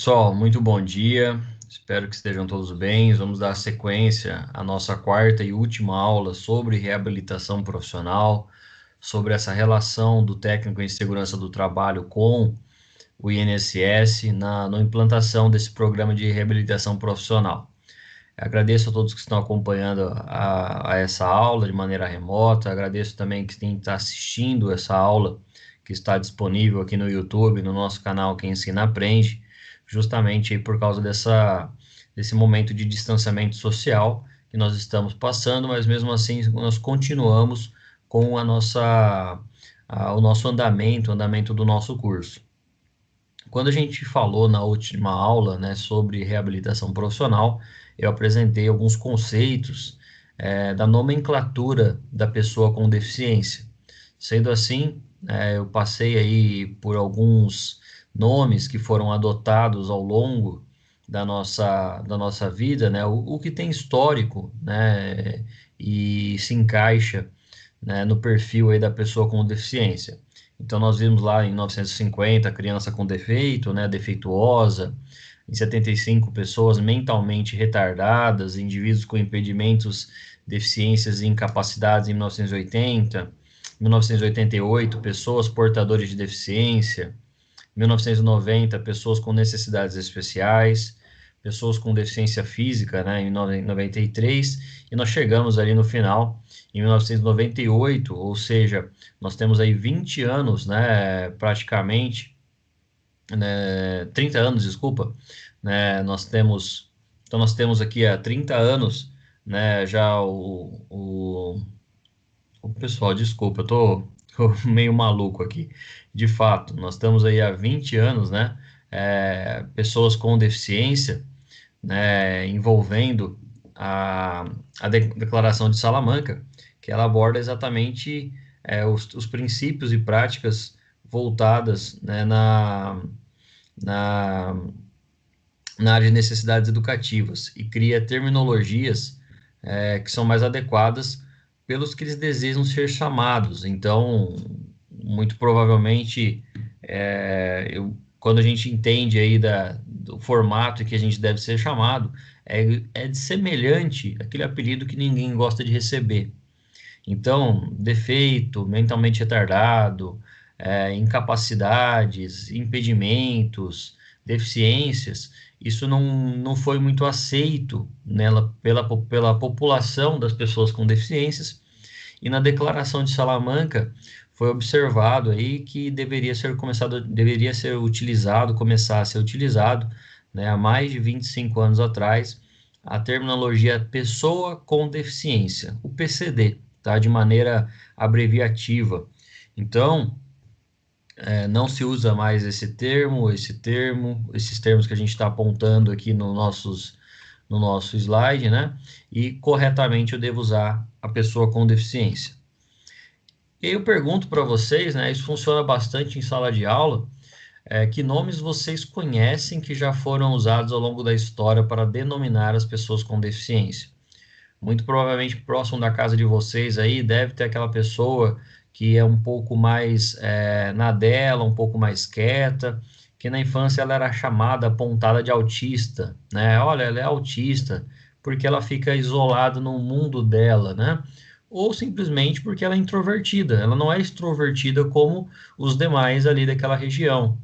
Pessoal, muito bom dia. Espero que estejam todos bem. Vamos dar sequência à nossa quarta e última aula sobre reabilitação profissional, sobre essa relação do técnico em segurança do trabalho com o INSS na implantação desse programa de reabilitação profissional. Agradeço a todos que estão acompanhando a essa aula de maneira remota. Agradeço também quem está assistindo essa aula, que está disponível aqui no YouTube, no nosso canal Quem Ensina Aprende, justamente aí por causa desse momento de distanciamento social que nós estamos passando, mas mesmo assim nós continuamos com o nosso andamento, o andamento do nosso curso. Quando a gente falou na última aula, né, sobre reabilitação profissional, eu apresentei alguns conceitos, da nomenclatura da pessoa com deficiência. Sendo assim, eu passei aí por alguns nomes que foram adotados ao longo da nossa vida, né, o que tem histórico, né, e se encaixa, né, no perfil aí da pessoa com deficiência. Então, nós vimos lá em 1950 criança com defeito, né, defeituosa, em 75 pessoas mentalmente retardadas, indivíduos com impedimentos, deficiências e incapacidades em 1980, 1988 pessoas portadoras de deficiência, 1990 pessoas com necessidades especiais, pessoas com deficiência física, né, em 93, e nós chegamos ali no final, em 1998, ou seja, nós temos aí 20 anos, né, praticamente, né, 30 anos, desculpa, né, nós temos aqui há 30 anos, né, já o pessoal, desculpa, tô meio maluco aqui. De fato, nós estamos aí há 20 anos, né? Pessoas com deficiência, né? Envolvendo a, a Declaração de Salamanca, que ela aborda exatamente os princípios e práticas voltadas, né, na, na área de necessidades educativas e cria terminologias que são mais adequadas pelos que eles desejam ser chamados. Então, muito provavelmente, quando a gente entende aí do formato que a gente deve ser chamado, é de semelhante àquele apelido que ninguém gosta de receber. Então, defeito, mentalmente retardado, incapacidades, impedimentos, deficiências, isso não foi muito aceito nela pela população das pessoas com deficiências, e na Declaração de Salamanca foi observado aí que deveria ser utilizado, começar a ser utilizado, né, há mais de 25 anos atrás, a terminologia pessoa com deficiência, o PCD, tá? De maneira abreviativa. Então, não se usa mais esses termos que a gente está apontando aqui no nosso slide, né? E corretamente eu devo usar a pessoa com deficiência. E aí eu pergunto para vocês, né? Isso funciona bastante em sala de aula. Que nomes vocês conhecem que já foram usados ao longo da história para denominar as pessoas com deficiência? Muito provavelmente próximo da casa de vocês aí deve ter aquela pessoa que é um pouco mais na dela, um pouco mais quieta, que na infância ela era chamada, apontada de autista, né? Olha, ela é autista porque ela fica isolada no mundo dela, né? Ou simplesmente porque ela é introvertida, ela não é extrovertida como os demais ali daquela região.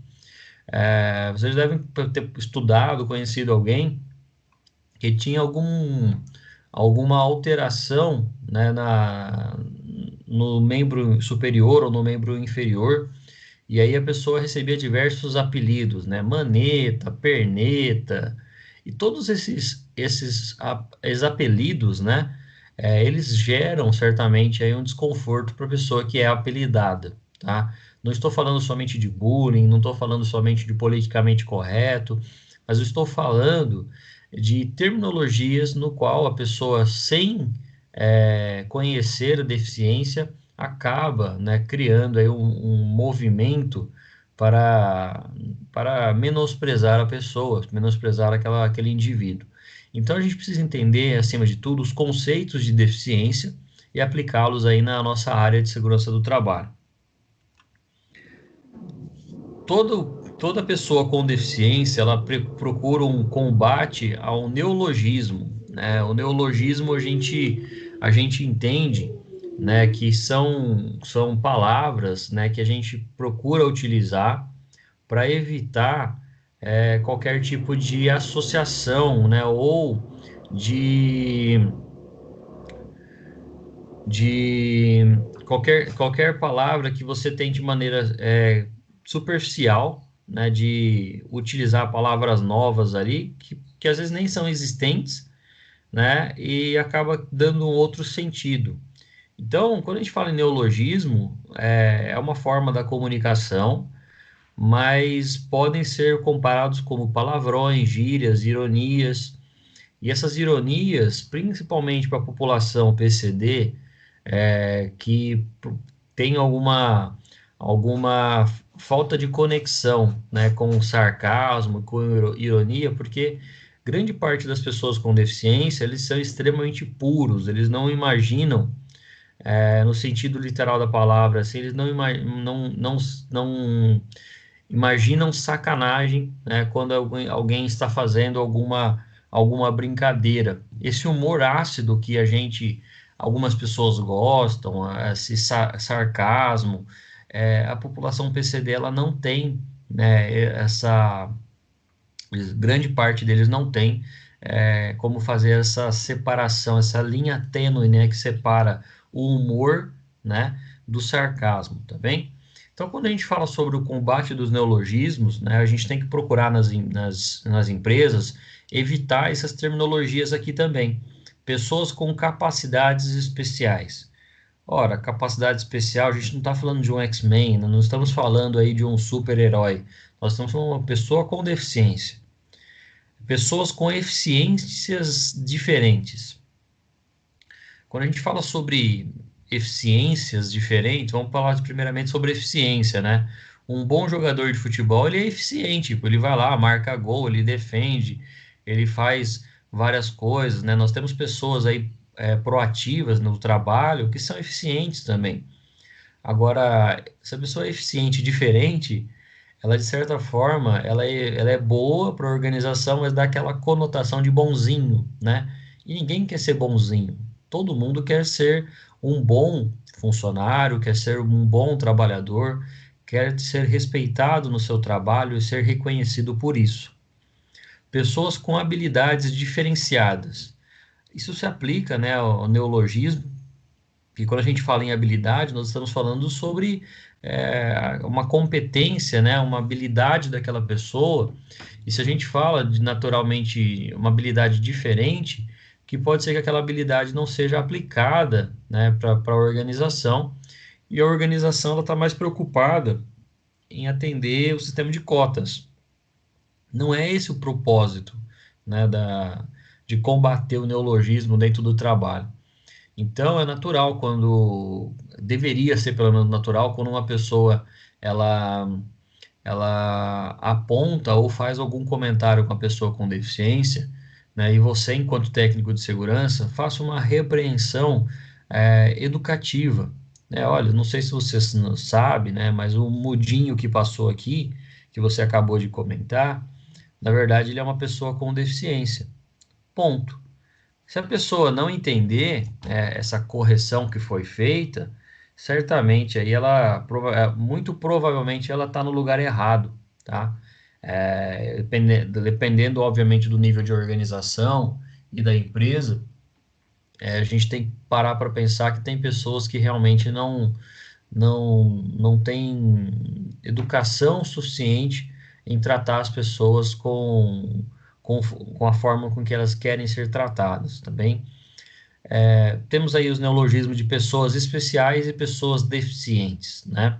Vocês devem ter estudado, conhecido alguém que tinha alguma alteração, né, no membro superior ou no membro inferior, e aí a pessoa recebia diversos apelidos, né, maneta, perneta, e todos esses apelidos, né, eles geram certamente aí um desconforto para a pessoa que é apelidada, tá? Não estou falando somente de bullying, não estou falando somente de politicamente correto, mas eu estou falando de terminologias no qual a pessoa, sem conhecer a deficiência, acaba, né, criando aí um movimento para, para menosprezar a pessoa, menosprezar aquele indivíduo. Então a gente precisa entender, acima de tudo, os conceitos de deficiência e aplicá-los aí na nossa área de segurança do trabalho. toda pessoa com deficiência, ela procura um combate ao neologismo, né? O neologismo a gente entende, né, que são palavras, né, que a gente procura utilizar para evitar qualquer tipo de associação, né, ou de, de qualquer palavra que você tem de maneira superficial, né, de utilizar palavras novas ali, que às vezes nem são existentes, né, e acaba dando um outro sentido. Então, quando a gente fala em neologismo, é uma forma da comunicação, mas podem ser comparados como palavrões, gírias, ironias. E essas ironias, principalmente para a população PCD, que tem alguma falta de conexão, né, com o sarcasmo, com ironia, porque grande parte das pessoas com deficiência, eles são extremamente puros, eles não imaginam, no sentido literal da palavra, assim, eles não imaginam sacanagem, né, quando alguém está fazendo alguma brincadeira. Esse humor ácido que algumas pessoas gostam, esse sarcasmo, a população PCD ela não tem, né, grande parte deles não tem como fazer essa separação, essa linha tênue, né, que separa o humor, né, do sarcasmo, tá bem? Então, quando a gente fala sobre o combate dos neologismos, né, a gente tem que procurar nas empresas evitar essas terminologias aqui também. Pessoas com capacidades especiais. Ora, capacidade especial, a gente não está falando de um X-Men, não estamos falando aí de um super-herói. Nós estamos falando de uma pessoa com deficiência. Pessoas com eficiências diferentes. Quando a gente fala sobre eficiências diferentes, vamos falar primeiramente sobre eficiência, né? Um bom jogador de futebol, ele é eficiente, tipo, ele vai lá, marca gol, ele defende, ele faz várias coisas, né? Nós temos pessoas aí proativas no trabalho que são eficientes também. Agora, se a pessoa é eficiente diferente, ela de certa forma, ela é boa para a organização, mas dá aquela conotação de bonzinho, né? E ninguém quer ser bonzinho. Todo mundo quer ser um bom funcionário, quer ser um bom trabalhador, quer ser respeitado no seu trabalho e ser reconhecido por isso. Pessoas com habilidades diferenciadas. Isso se aplica, né, ao neologismo, que quando a gente fala em habilidade, nós estamos falando sobre uma competência, né, uma habilidade daquela pessoa. E se a gente fala de naturalmente uma habilidade diferente, que pode ser que aquela habilidade não seja aplicada, né, para a organização, e a organização está mais preocupada em atender o sistema de cotas. Não é esse o propósito, né, de combater o neologismo dentro do trabalho. Então é natural quando deveria ser pelo menos natural quando uma pessoa ela ela aponta ou faz algum comentário com a pessoa com deficiência, né? E você, enquanto técnico de segurança, faça uma repreensão educativa, né? Olha, não sei se você não sabe, né? Mas o mudinho que passou aqui, que você acabou de comentar, na verdade ele é uma pessoa com deficiência. Ponto. Se a pessoa não entender essa correção que foi feita, certamente aí muito provavelmente ela está no lugar errado, tá? Dependendo, obviamente, do nível de organização e da empresa, a gente tem que parar para pensar que tem pessoas que realmente não têm educação suficiente em tratar as pessoas com a forma com que elas querem ser tratadas, tá bem? Temos aí os neologismos de pessoas especiais e pessoas deficientes, né?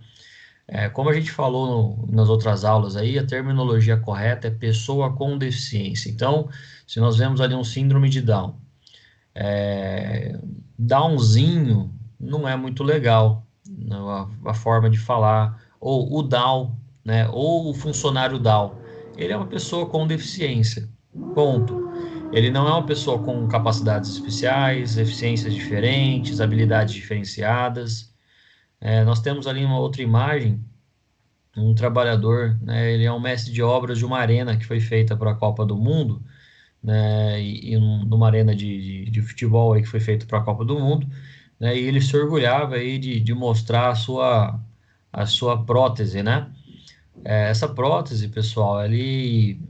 Como a gente falou nas outras aulas aí, a terminologia correta é pessoa com deficiência. Então, se nós vemos ali um síndrome de Down, Downzinho não é muito legal, né, a forma de falar, ou o Down, né, ou o funcionário Down. Ele é uma pessoa com deficiência, ponto. Ele não é uma pessoa com capacidades especiais, eficiências diferentes, habilidades diferenciadas. Nós temos ali uma outra imagem um trabalhador, né, ele é um mestre de obras de uma arena que foi feita para a Copa do Mundo, né, e numa arena de futebol aí que foi feita para a Copa do Mundo, né, e ele se orgulhava aí de mostrar a sua prótese, né? Essa prótese, pessoal, ele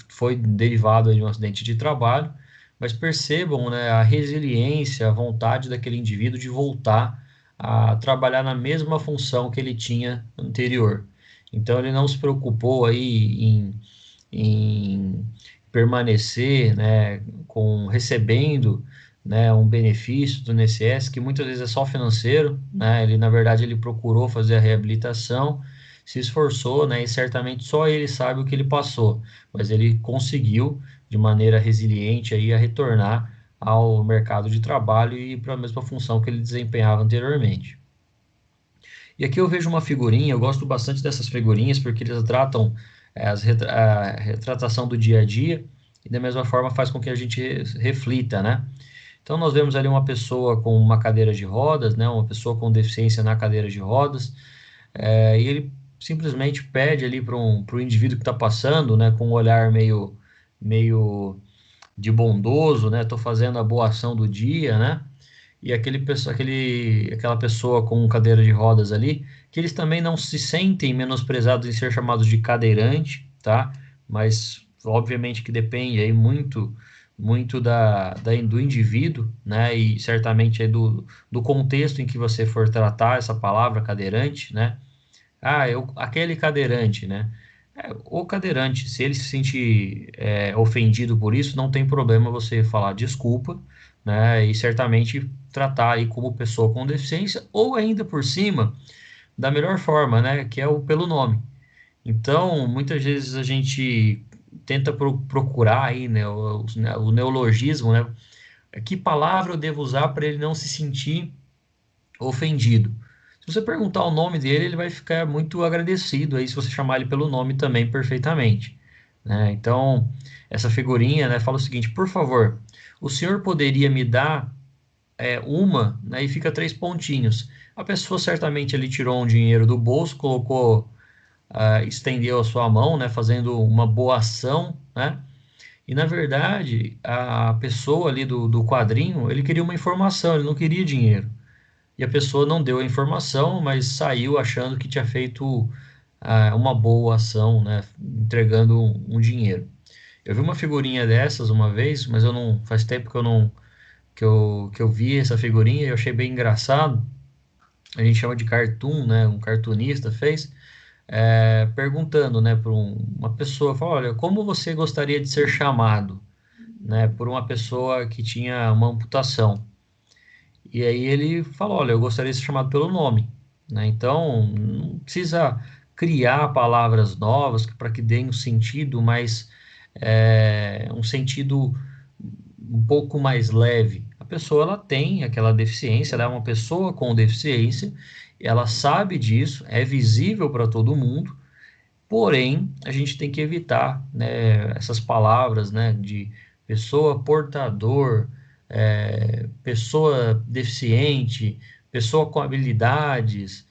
foi derivado aí de um acidente de trabalho, mas percebam, né, a resiliência, a vontade daquele indivíduo de voltar a trabalhar na mesma função que ele tinha anterior. Então, ele não se preocupou aí em permanecer, né, recebendo, né, um benefício do INSS, que muitas vezes é só financeiro, né? Ele, na verdade, ele procurou fazer a reabilitação, se esforçou, né, e certamente só ele sabe o que ele passou, mas ele conseguiu, de maneira resiliente, aí, a retornar ao mercado de trabalho e para a mesma função que ele desempenhava anteriormente. E aqui eu vejo uma figurinha, eu gosto bastante dessas figurinhas porque eles tratam a retratação do dia a dia e da mesma forma faz com que a gente reflita, né? Então nós vemos ali uma pessoa com uma cadeira de rodas, né? Uma pessoa com deficiência na cadeira de rodas, e ele simplesmente pede ali para o indivíduo que está passando, né? Com um olhar meio de bondoso, né? Estou fazendo a boa ação do dia, né? E aquela pessoa com cadeira de rodas ali, que eles também não se sentem menosprezados em ser chamados de cadeirante, tá? Mas obviamente que depende aí muito do indivíduo, né? E certamente aí do contexto em que você for tratar essa palavra cadeirante, né? Aquele cadeirante, né? O cadeirante, se ele se sentir ofendido por isso, não tem problema você falar desculpa, né? E certamente tratar aí como pessoa com deficiência, ou ainda por cima, da melhor forma, né? Que é o pelo nome. Então, muitas vezes a gente tenta procurar aí, né, o neologismo, né? Que palavra eu devo usar para ele não se sentir ofendido? Se você perguntar o nome dele, ele vai ficar muito agradecido aí se você chamar ele pelo nome também perfeitamente, né? Então, essa figurinha, né, fala o seguinte: por favor, o senhor poderia me dar uma, né, e fica três pontinhos. A pessoa certamente ele tirou um dinheiro do bolso, colocou, estendeu a sua mão, né, fazendo uma boa ação, né? E na verdade, a pessoa ali do quadrinho, ele queria uma informação, ele não queria dinheiro. E a pessoa não deu a informação, mas saiu achando que tinha feito uma boa ação, né, entregando um dinheiro. Eu vi uma figurinha dessas uma vez, mas eu não, faz tempo que eu não que eu vi essa figurinha e eu achei bem engraçado. A gente chama de cartoon, né? Um cartunista fez, perguntando, né, para uma pessoa, fala, olha, como você gostaria de ser chamado, né, por uma pessoa que tinha uma amputação? E aí ele falou, olha, eu gostaria de ser chamado pelo nome, né? Então, não precisa criar palavras novas para que deem um sentido mais, um sentido um pouco mais leve. A pessoa, ela tem aquela deficiência, ela é uma pessoa com deficiência, ela sabe disso, é visível para todo mundo, porém, a gente tem que evitar, né, essas palavras, né, de pessoa portador, pessoa deficiente, pessoa com habilidades,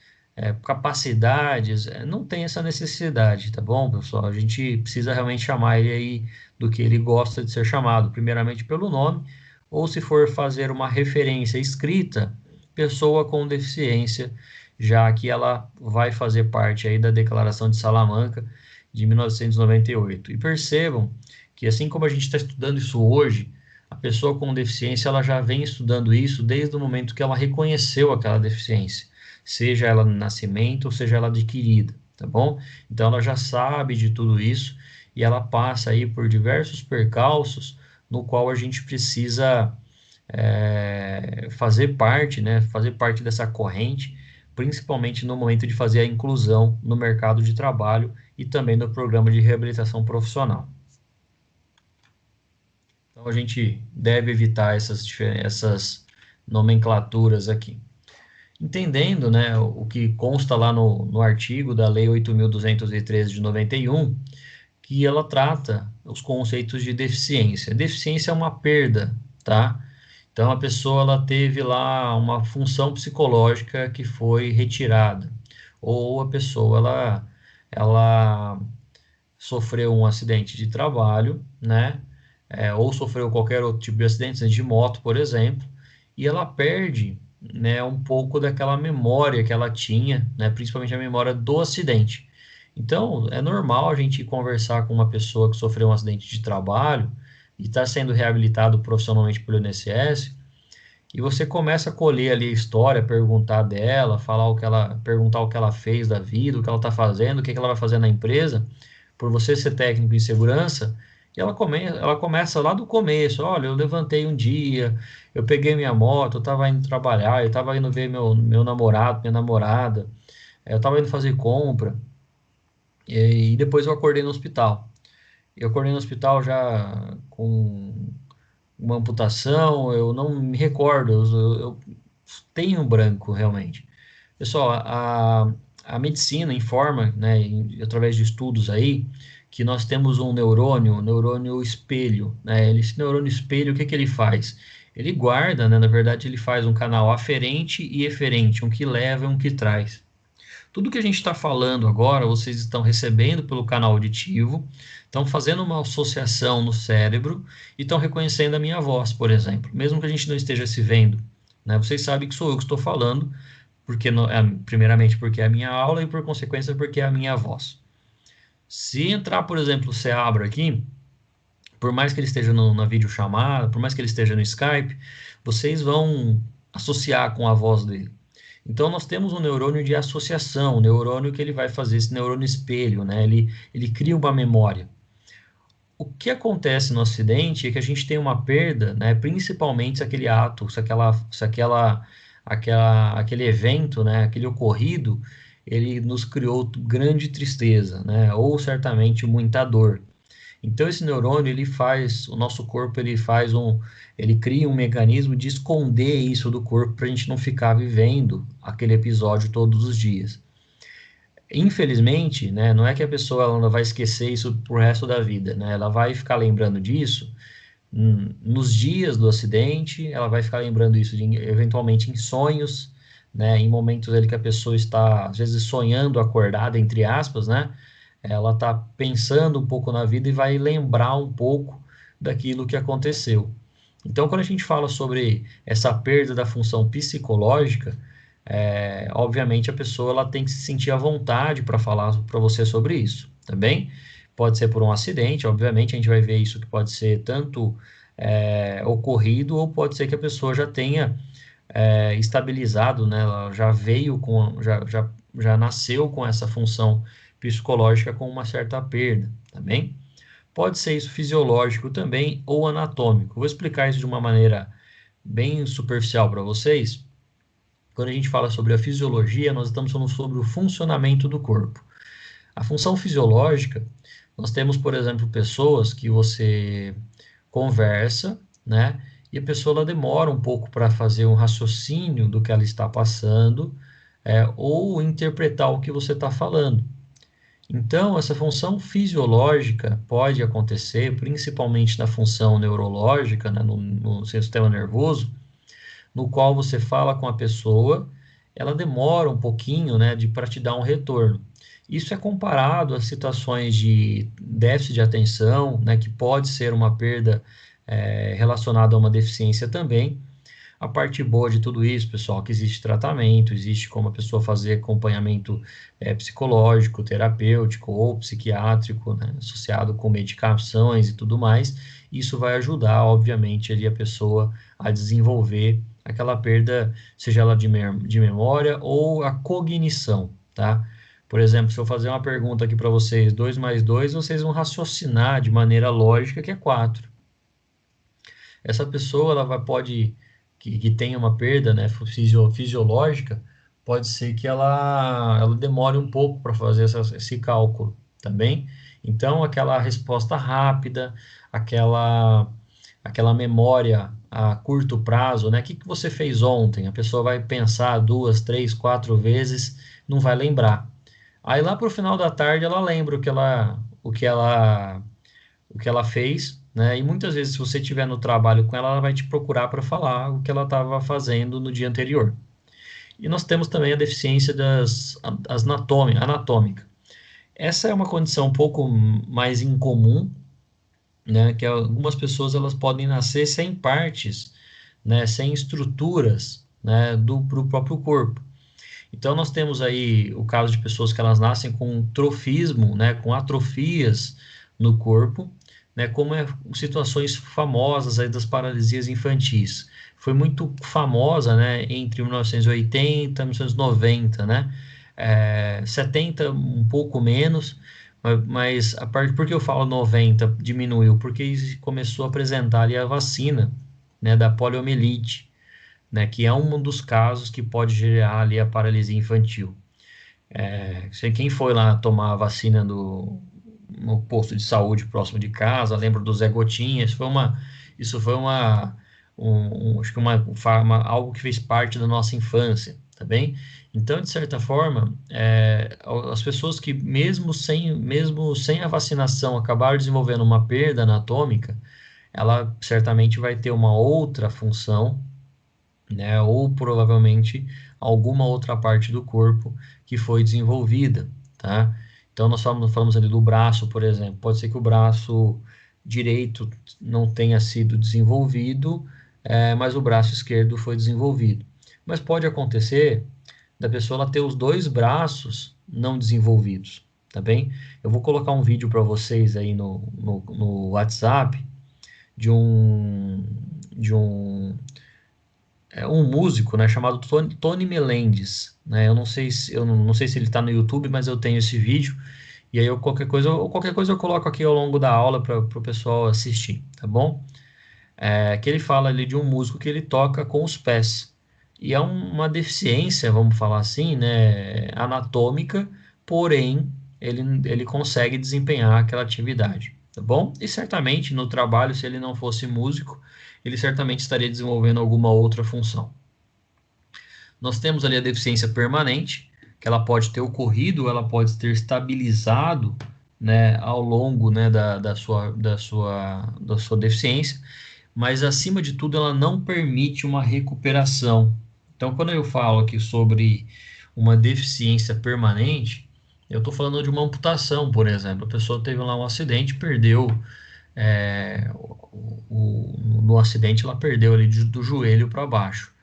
capacidades, não tem essa necessidade, tá bom, pessoal? A gente precisa realmente chamar ele aí do que ele gosta de ser chamado, primeiramente pelo nome, ou se for fazer uma referência escrita, pessoa com deficiência, já que ela vai fazer parte aí da Declaração de Salamanca de 1998. E percebam que assim como a gente está estudando isso hoje, a pessoa com deficiência ela já vem estudando isso desde o momento que ela reconheceu aquela deficiência, seja ela no nascimento ou seja ela adquirida, tá bom? Então ela já sabe de tudo isso e ela passa aí por diversos percalços no qual a gente precisa fazer parte, né? Fazer parte dessa corrente, principalmente no momento de fazer a inclusão no mercado de trabalho e também no programa de reabilitação profissional. Então a gente deve evitar essas nomenclaturas aqui. Entendendo, né, o que consta lá no artigo da Lei 8.213 de 91, que ela trata os conceitos de deficiência. Deficiência é uma perda, tá? Então a pessoa ela teve lá uma função psicológica que foi retirada, ou a pessoa ela ela sofreu um acidente de trabalho, né? Ou sofreu qualquer outro tipo de acidente, de moto, por exemplo, e ela perde, né, um pouco daquela memória que ela tinha, né, principalmente a memória do acidente. Então, é normal a gente conversar com uma pessoa que sofreu um acidente de trabalho e está sendo reabilitado profissionalmente pelo INSS, e você começa a colher ali a história, perguntar dela, perguntar o que ela fez da vida, o que ela está fazendo, o que ela vai fazer na empresa, por você ser técnico em segurança, e ela começa lá do começo. Olha, eu levantei um dia, eu peguei minha moto, eu estava indo trabalhar, eu estava indo ver meu namorado, minha namorada, eu estava indo fazer compra, e depois eu acordei no hospital. Eu acordei no hospital já com uma amputação, eu não me recordo, eu tenho um branco realmente. Pessoal, a medicina informa, né, através de estudos aí, que nós temos um neurônio espelho, né? Esse neurônio espelho, o que que ele faz? Ele guarda, né, na verdade, ele faz um canal aferente e eferente, um que leva e um que traz. Tudo que a gente está falando agora, vocês estão recebendo pelo canal auditivo, estão fazendo uma associação no cérebro e estão reconhecendo a minha voz, por exemplo, mesmo que a gente não esteja se vendo, né? Vocês sabem que sou eu que estou falando, porque primeiramente porque é a minha aula e por consequência porque é a minha voz. Se entrar, por exemplo, o Seabra aqui, por mais que ele esteja na videochamada, por mais que ele esteja no Skype, vocês vão associar com a voz dele. Então, nós temos um neurônio de associação, um neurônio que ele vai fazer esse neurônio espelho, né? Ele cria uma memória. O que acontece no acidente é que a gente tem uma perda, né? Principalmente se aquele ato, aquele evento, né? Aquele ocorrido, ele nos criou grande tristeza, né? Ou certamente muita dor. Então esse neurônio, o nosso corpo ele cria um mecanismo de esconder isso do corpo para a gente não ficar vivendo aquele episódio todos os dias. Infelizmente, né, não é que a pessoa ela não vai esquecer isso pro resto da vida, né? Ela vai ficar lembrando disso nos dias do acidente, ela vai ficar lembrando isso eventualmente em sonhos, né, em momentos ali que a pessoa está, às vezes, sonhando acordada, entre aspas, né, ela está pensando um pouco na vida e vai lembrar um pouco daquilo que aconteceu. Então, quando a gente fala sobre essa perda da função psicológica, obviamente a pessoa ela tem que se sentir à vontade para falar para você sobre isso, tá bem? Pode ser por um acidente, obviamente a gente vai ver isso que pode ser tanto ocorrido ou pode ser que a pessoa já tenha estabilizado, né? Ela já veio já nasceu com essa função psicológica com uma certa perda, tá bem? Pode ser isso fisiológico também ou anatômico. Vou explicar isso de uma maneira bem superficial para vocês. Quando a gente fala sobre a fisiologia, nós estamos falando sobre o funcionamento do corpo. A função fisiológica, nós temos, por exemplo, pessoas que você conversa, né? E a pessoa ela demora um pouco para fazer um raciocínio do que ela está passando, ou interpretar o que você está falando. Então, essa função fisiológica pode acontecer, principalmente na função neurológica, né, no sistema nervoso, no qual você fala com a pessoa, ela demora um pouquinho, né, para te dar um retorno. Isso é comparado a situações de déficit de atenção, né, que pode ser uma perda relacionada a uma deficiência também. A parte boa de tudo isso, pessoal, que existe tratamento, existe como a pessoa fazer acompanhamento psicológico, terapêutico ou psiquiátrico, né, associado com medicações e tudo mais. Isso vai ajudar, obviamente, ali a pessoa a desenvolver aquela perda, seja ela de memória ou a cognição, tá? Por exemplo, se eu fazer uma pergunta aqui para vocês, 2 mais 2, vocês vão raciocinar de maneira lógica que é 4. Essa pessoa, pode, que tenha uma perda, né, fisiológica, pode ser que ela demore um pouco para fazer esse cálculo, tá bem? Então, aquela resposta rápida, aquela, aquela memória a curto prazo, né? O que você fez ontem? A pessoa vai pensar 2, 3, 4 vezes, não vai lembrar. Aí lá para o final da tarde ela lembra o que ela fez, né? E muitas vezes, se você estiver no trabalho com ela, ela vai te procurar para falar o que ela estava fazendo no dia anterior. E nós temos também a deficiência anatômica. Essa é uma condição um pouco mais incomum, né? Que algumas pessoas elas podem nascer sem partes, né? Sem estruturas, né? Pro próprio corpo. Então, nós temos aí o caso de pessoas que elas nascem com trofismo, né, com atrofias no corpo, né, como situações famosas aí das paralisias infantis. Foi muito famosa, né, entre 1980 e 1990, né, 70 um pouco menos, mas a parte, por que eu falo 90 diminuiu? Porque começou a apresentar ali a vacina, né, da poliomielite, né, que é um dos casos que pode gerar ali a paralisia infantil. Quem foi lá tomar a vacina no posto de saúde próximo de casa, lembra do Zé Gotinha, isso foi acho que algo que fez parte da nossa infância, tá bem? Então, de certa forma, as pessoas que mesmo sem a vacinação acabaram desenvolvendo uma perda anatômica, ela certamente vai ter uma outra função, né? Ou provavelmente alguma outra parte do corpo que foi desenvolvida, tá? Então nós falamos ali do braço, por exemplo. Pode ser que o braço direito não tenha sido desenvolvido, mas o braço esquerdo foi desenvolvido. Mas pode acontecer da pessoa ela ter os dois braços não desenvolvidos, tá bem? Eu vou colocar um vídeo para vocês aí no WhatsApp de um músico, né, chamado Tony Melendes, né? Eu não sei se ele está no YouTube, mas eu tenho esse vídeo e aí qualquer coisa eu coloco aqui ao longo da aula para o pessoal assistir, tá bom? Que ele fala ali de um músico que ele toca com os pés e é uma deficiência, vamos falar assim, né, anatômica, porém ele consegue desempenhar aquela atividade, tá bom? E certamente no trabalho, se ele não fosse músico, ele certamente estaria desenvolvendo alguma outra função. Nós temos ali a deficiência permanente, que ela pode ter ocorrido, ela pode ter estabilizado, né, ao longo, né, da sua deficiência, mas acima de tudo ela não permite uma recuperação. Então, quando eu falo aqui sobre uma deficiência permanente, eu estou falando de uma amputação, por exemplo. A pessoa teve lá um acidente, perdeu, no acidente ela perdeu ali do joelho para baixo.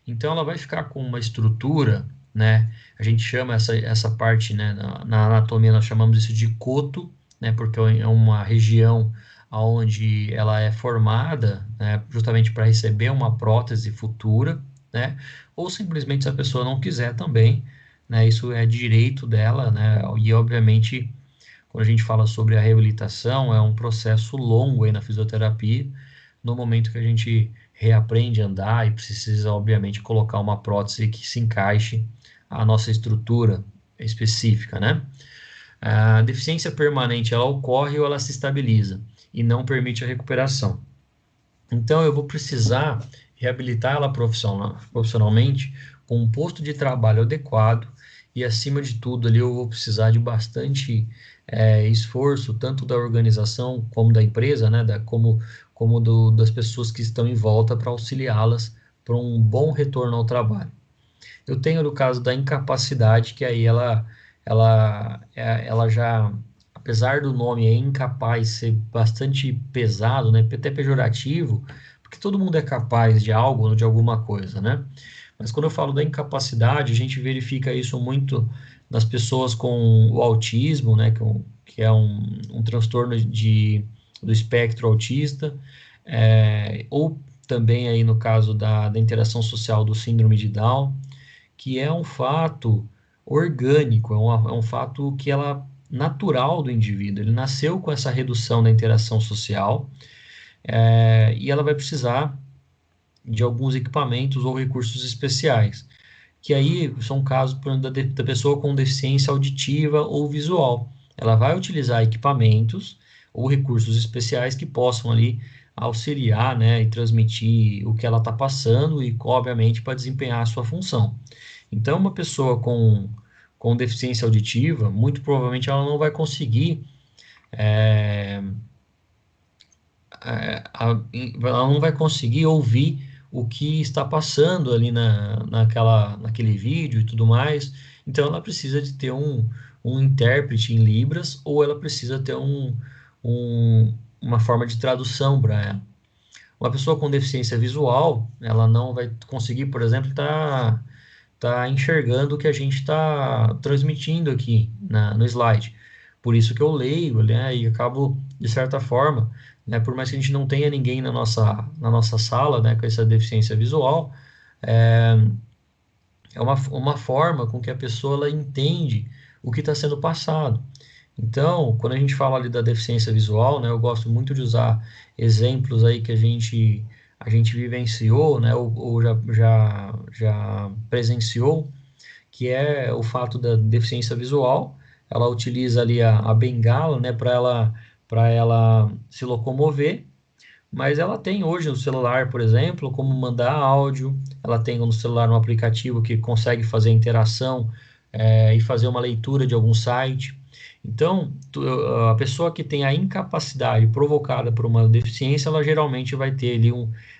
Então ela vai ficar com uma estrutura, né? A gente chama essa parte, né? Na anatomia nós chamamos isso de coto, né? Porque é uma região onde ela é formada, né? Justamente para receber uma prótese futura, né? Ou simplesmente se a pessoa não quiser também, né? Isso é direito dela, né? E obviamente quando a gente fala sobre a reabilitação é um processo longo aí na fisioterapia, no momento que a gente reaprende a andar e precisa, obviamente, colocar uma prótese que se encaixe à nossa estrutura específica, né? A deficiência permanente, ela ocorre ou ela se estabiliza e não permite a recuperação. Então, eu vou precisar reabilitar ela profissionalmente com um posto de trabalho adequado e, acima de tudo, ali eu vou precisar de bastante esforço, tanto da organização como da empresa, né, das pessoas que estão em volta para auxiliá-las para um bom retorno ao trabalho. Eu tenho no caso da incapacidade, que aí ela já, apesar do nome é incapaz ser bastante pesado, né, até pejorativo, porque todo mundo é capaz de algo ou de alguma coisa, né? Mas quando eu falo da incapacidade, a gente verifica isso muito nas pessoas com o autismo, né, que é um transtorno do espectro autista, ou também aí no caso da interação social do síndrome de Down, que é um fato orgânico, é um fato que ela natural do indivíduo. Ele nasceu com essa redução da interação social, e ela vai precisar de alguns equipamentos ou recursos especiais, que aí são casos por exemplo, da pessoa com deficiência auditiva ou visual. Ela vai utilizar equipamentos ou recursos especiais que possam ali auxiliar, né, e transmitir o que ela está passando e, obviamente, para desempenhar a sua função. Então, uma pessoa com deficiência auditiva, muito provavelmente ela não vai conseguir, é, ela não vai conseguir ouvir o que está passando ali naquele vídeo e tudo mais. Então, ela precisa de ter um intérprete em Libras ou ela precisa ter uma forma de tradução para ela. Uma pessoa com deficiência visual, ela não vai conseguir, por exemplo, tá enxergando o que a gente está transmitindo aqui no slide. Por isso que eu leio, né, e acabo, de certa forma, né, por mais que a gente não tenha ninguém na nossa sala, né, com essa deficiência visual, é, é uma forma com que a pessoa ela entende o que está sendo passado. Então, quando a gente fala ali da deficiência visual, né, eu gosto muito de usar exemplos aí que a gente vivenciou, né, ou já presenciou, que é o fato da deficiência visual. Ela utiliza ali a bengala, né, para ela se locomover, mas ela tem hoje no celular, por exemplo, como mandar áudio, ela tem no celular um aplicativo que consegue fazer interação, e fazer uma leitura de algum site. Então, a pessoa que tem a incapacidade provocada por uma deficiência, ela geralmente vai ter ali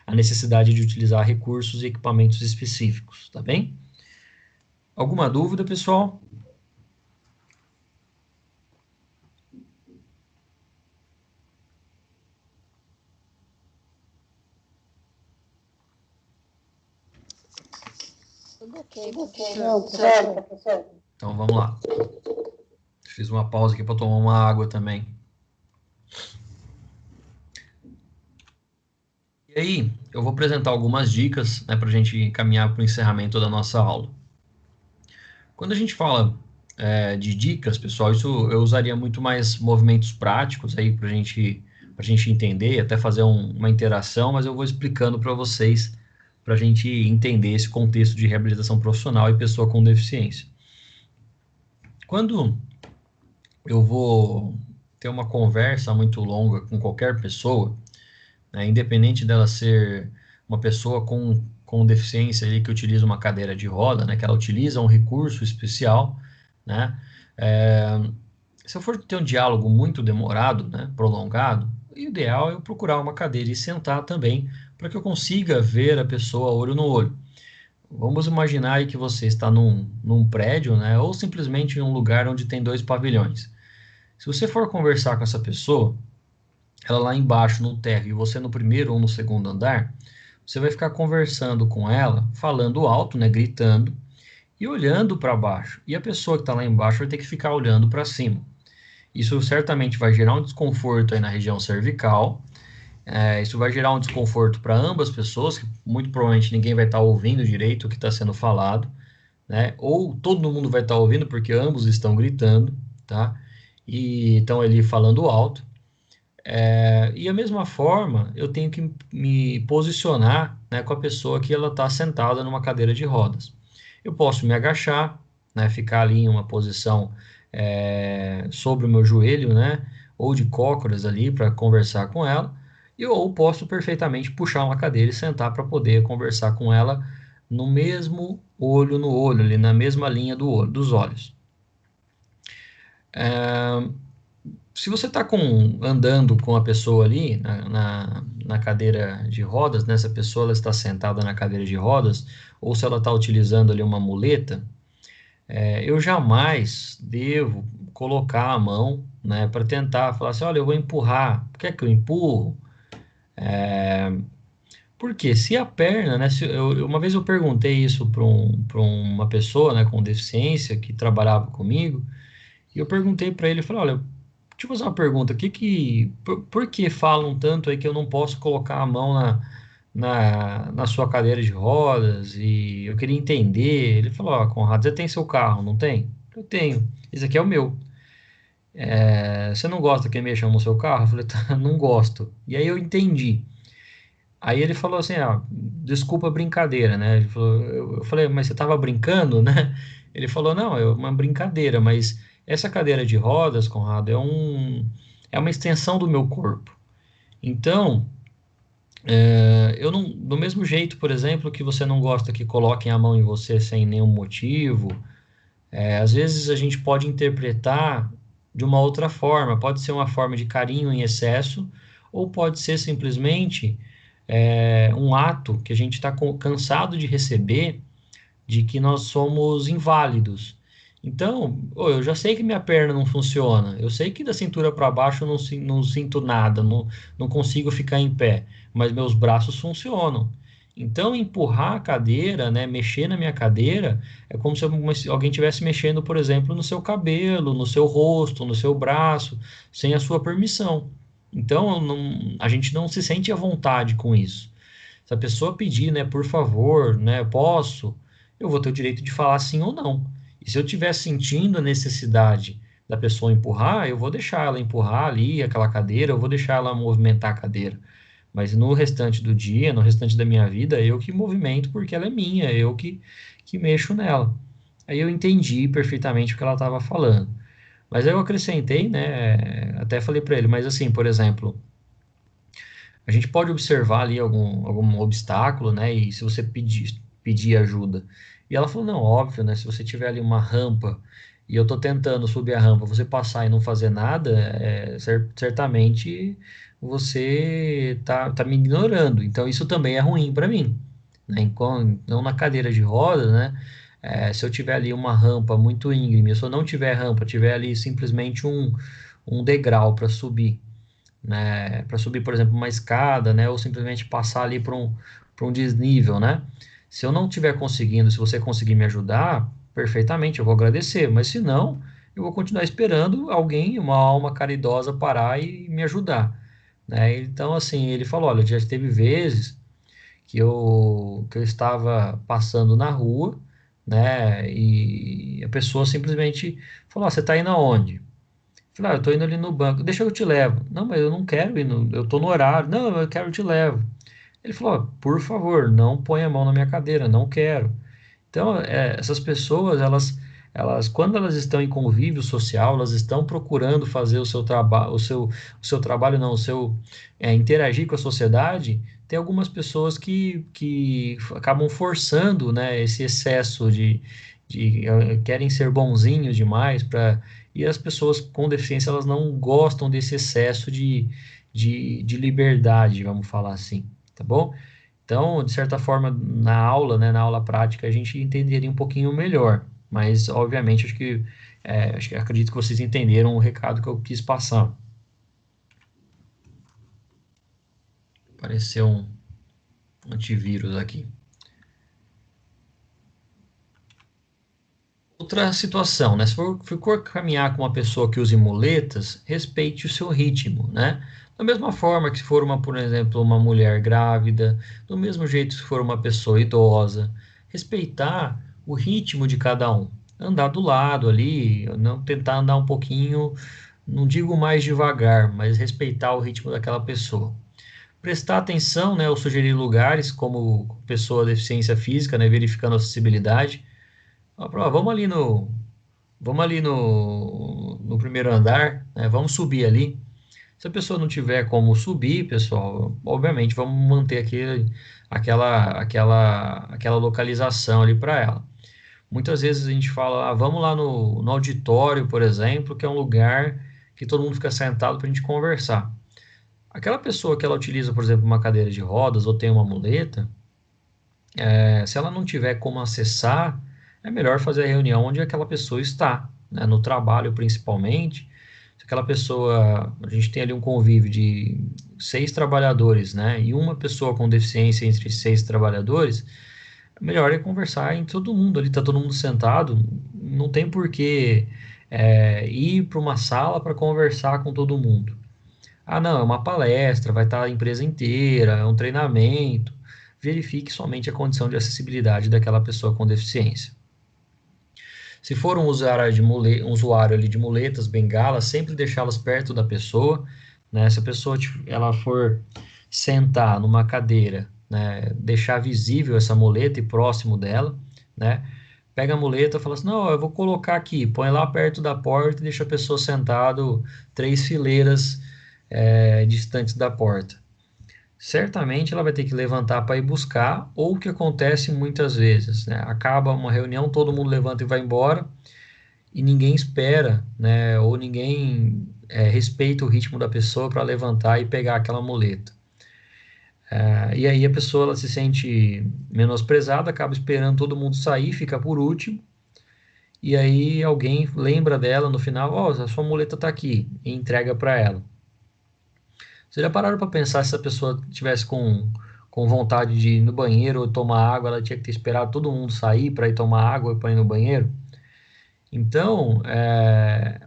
a necessidade de utilizar recursos e equipamentos específicos, tá bem? Alguma dúvida, pessoal? Tudo ok, Não, professor. professor. Então vamos lá. Fiz uma pausa aqui para tomar uma água também. E aí, eu vou apresentar algumas dicas, né, para a gente caminhar para o encerramento da nossa aula. Quando a gente fala de dicas, pessoal, isso eu usaria muito mais movimentos práticos aí para a gente entender, até fazer uma interação, mas eu vou explicando para vocês, para a gente entender esse contexto de reabilitação profissional e pessoa com deficiência. Quando eu vou ter uma conversa muito longa com qualquer pessoa, né, independente dela ser uma pessoa com deficiência ali que utiliza uma cadeira de roda, né, que ela utiliza um recurso especial, né, se eu for ter um diálogo muito demorado, né, prolongado, o ideal é eu procurar uma cadeira e sentar também, para que eu consiga ver a pessoa olho no olho. Vamos imaginar aí que você está num prédio, né, ou simplesmente em um lugar onde tem dois pavilhões. Se você for conversar com essa pessoa, ela lá embaixo no térreo e você no primeiro ou no segundo andar, você vai ficar conversando com ela, falando alto, né, gritando e olhando para baixo. E a pessoa que está lá embaixo vai ter que ficar olhando para cima. Isso certamente vai gerar um desconforto aí na região cervical. Isso vai gerar um desconforto para ambas pessoas, que muito provavelmente ninguém vai estar ouvindo direito o que está sendo falado, né? Ou todo mundo vai estar ouvindo porque ambos estão gritando, tá? E estão ali falando alto. E a mesma forma, eu tenho que me posicionar, né, com a pessoa que ela está sentada numa cadeira de rodas. Eu posso me agachar, né, ficar ali em uma posição sobre o meu joelho, né, ou de cócoras ali para conversar com ela, ou posso perfeitamente puxar uma cadeira e sentar para poder conversar com ela no mesmo olho no olho, ali na mesma linha dos olhos. Se você está andando com a pessoa ali na cadeira de rodas, né, se a pessoa ela está sentada na cadeira de rodas, ou se ela está utilizando ali uma muleta, eu jamais devo colocar a mão, né, para tentar falar assim, olha, eu vou empurrar, quer que eu empurro? Porque se a perna, né, uma vez eu perguntei isso para uma pessoa, né, com deficiência que trabalhava comigo, e eu perguntei para ele, eu falei, olha, deixa eu fazer uma pergunta, por que falam tanto aí que eu não posso colocar a mão na sua cadeira de rodas? E eu queria entender. Ele falou, ó, Conrado, você tem seu carro, não tem? Eu tenho, esse aqui é o meu. Você não gosta que mexam no seu carro? Eu falei, tá, não gosto. E aí eu entendi. Aí ele falou assim, desculpa a brincadeira, né? Ele falou, eu falei, mas você estava brincando, né? Ele falou, não, é uma brincadeira, mas essa cadeira de rodas, Conrado, é uma extensão do meu corpo. Então, eu não, do mesmo jeito, por exemplo, que você não gosta que coloquem a mão em você sem nenhum motivo, às vezes a gente pode interpretar de uma outra forma, pode ser uma forma de carinho em excesso, ou pode ser simplesmente um ato que a gente está cansado de receber, de que nós somos inválidos. Então, eu já sei que minha perna não funciona, eu sei que da cintura para baixo eu não sinto nada, não consigo ficar em pé, mas meus braços funcionam. Então, empurrar a cadeira, né, mexer na minha cadeira, é como se alguém estivesse mexendo, por exemplo, no seu cabelo, no seu rosto, no seu braço, sem a sua permissão. Então, a gente não se sente à vontade com isso. Se a pessoa pedir, né, por favor, né, posso, eu vou ter o direito de falar sim ou não. E se eu estiver sentindo a necessidade da pessoa empurrar, eu vou deixar ela empurrar ali aquela cadeira, eu vou deixar ela movimentar a cadeira. Mas no restante do dia, no restante da minha vida, eu que movimento porque ela é minha, que mexo nela. Aí eu entendi perfeitamente o que ela estava falando. Mas aí eu acrescentei, né? Até falei para ele, mas assim, por exemplo, a gente pode observar ali algum obstáculo, né? E se você pedir ajuda. E ela falou, não, óbvio, né? Se você tiver ali uma rampa e eu tô tentando subir a rampa, você passar e não fazer nada, certamente você tá me ignorando. Então isso também é ruim para mim, né? Não na cadeira de roda, né? Se eu tiver ali uma rampa muito íngreme, se eu não tiver rampa, tiver ali simplesmente um degrau para subir, né, para subir, por exemplo, uma escada, né, ou simplesmente passar ali para um desnível, né? Se eu não estiver conseguindo, se você conseguir me ajudar, perfeitamente, eu vou agradecer, mas se não, eu vou continuar esperando alguém, uma alma caridosa, parar e me ajudar, né? Então, assim, ele falou, olha, já teve vezes que eu estava passando na rua, né, e a pessoa simplesmente falou, "Ó, você está indo aonde?" Falei, eu tô indo ali no banco, deixa eu te levo. Não, mas eu não quero ir, eu tô no horário. Não, eu quero te levo. Ele falou, por favor, não ponha a mão na minha cadeira, não quero. Então, essas pessoas, quando elas estão em convívio social, elas estão procurando fazer o seu trabalho, o seu trabalho não, interagir com a sociedade. Tem algumas pessoas que acabam forçando, né, esse excesso querem ser bonzinhos demais e as pessoas com deficiência, elas não gostam desse excesso de liberdade, vamos falar assim, tá bom? Então, de certa forma, na aula, né, na aula prática, a gente entenderia um pouquinho melhor. Mas, obviamente, acredito que vocês entenderam o recado que eu quis passar. Apareceu um antivírus aqui. Outra situação, né? Se for caminhar com uma pessoa que use muletas, respeite o seu ritmo, né? Da mesma forma que se for por exemplo, uma mulher grávida, do mesmo jeito se for uma pessoa idosa, respeitar o ritmo de cada um. Andar do lado ali, não tentar andar um pouquinho, não digo mais devagar, mas respeitar o ritmo daquela pessoa. Prestar atenção, né, ou sugerir lugares como pessoa deficiência física, né, verificando a acessibilidade. Vamos ali no primeiro andar, né? Vamos subir ali. Se a pessoa não tiver como subir, pessoal, obviamente vamos manter aquela localização ali para ela. Muitas vezes a gente fala, vamos lá no auditório, por exemplo, que é um lugar que todo mundo fica sentado para a gente conversar. Aquela pessoa que ela utiliza, por exemplo, uma cadeira de rodas ou tem uma muleta, se ela não tiver como acessar, é melhor fazer a reunião onde aquela pessoa está, né? No trabalho principalmente. Se aquela pessoa, a gente tem ali um convívio de 6 trabalhadores, né? E uma pessoa com deficiência entre 6 trabalhadores, melhor é conversar em todo mundo ali, tá todo mundo sentado, não tem por que ir para uma sala para conversar com todo mundo. Ah, não, é uma palestra, vai estar a empresa inteira, é um treinamento. Verifique somente a condição de acessibilidade daquela pessoa com deficiência. Se for um usuário ali de muletas, bengalas, sempre deixá-las perto da pessoa, né? Se a pessoa ela for sentar numa cadeira, né, deixar visível essa muleta e próximo dela, né? Pega a muleta e fala assim, não, eu vou colocar aqui, põe lá perto da porta e deixa a pessoa sentado 3 fileiras distantes da porta. Certamente ela vai ter que levantar para ir buscar, ou o que acontece muitas vezes, né? Acaba uma reunião, todo mundo levanta e vai embora, e ninguém espera, né? Ou ninguém respeita o ritmo da pessoa para levantar e pegar aquela muleta. E aí a pessoa ela se sente menosprezada, acaba esperando todo mundo sair, fica por último, e aí alguém lembra dela no final, ó, a sua muleta tá aqui, e entrega para ela. Vocês já pararam para pensar se a pessoa tivesse com vontade de ir no banheiro ou tomar água, ela tinha que ter esperado todo mundo sair para ir tomar água e para ir no banheiro? Então,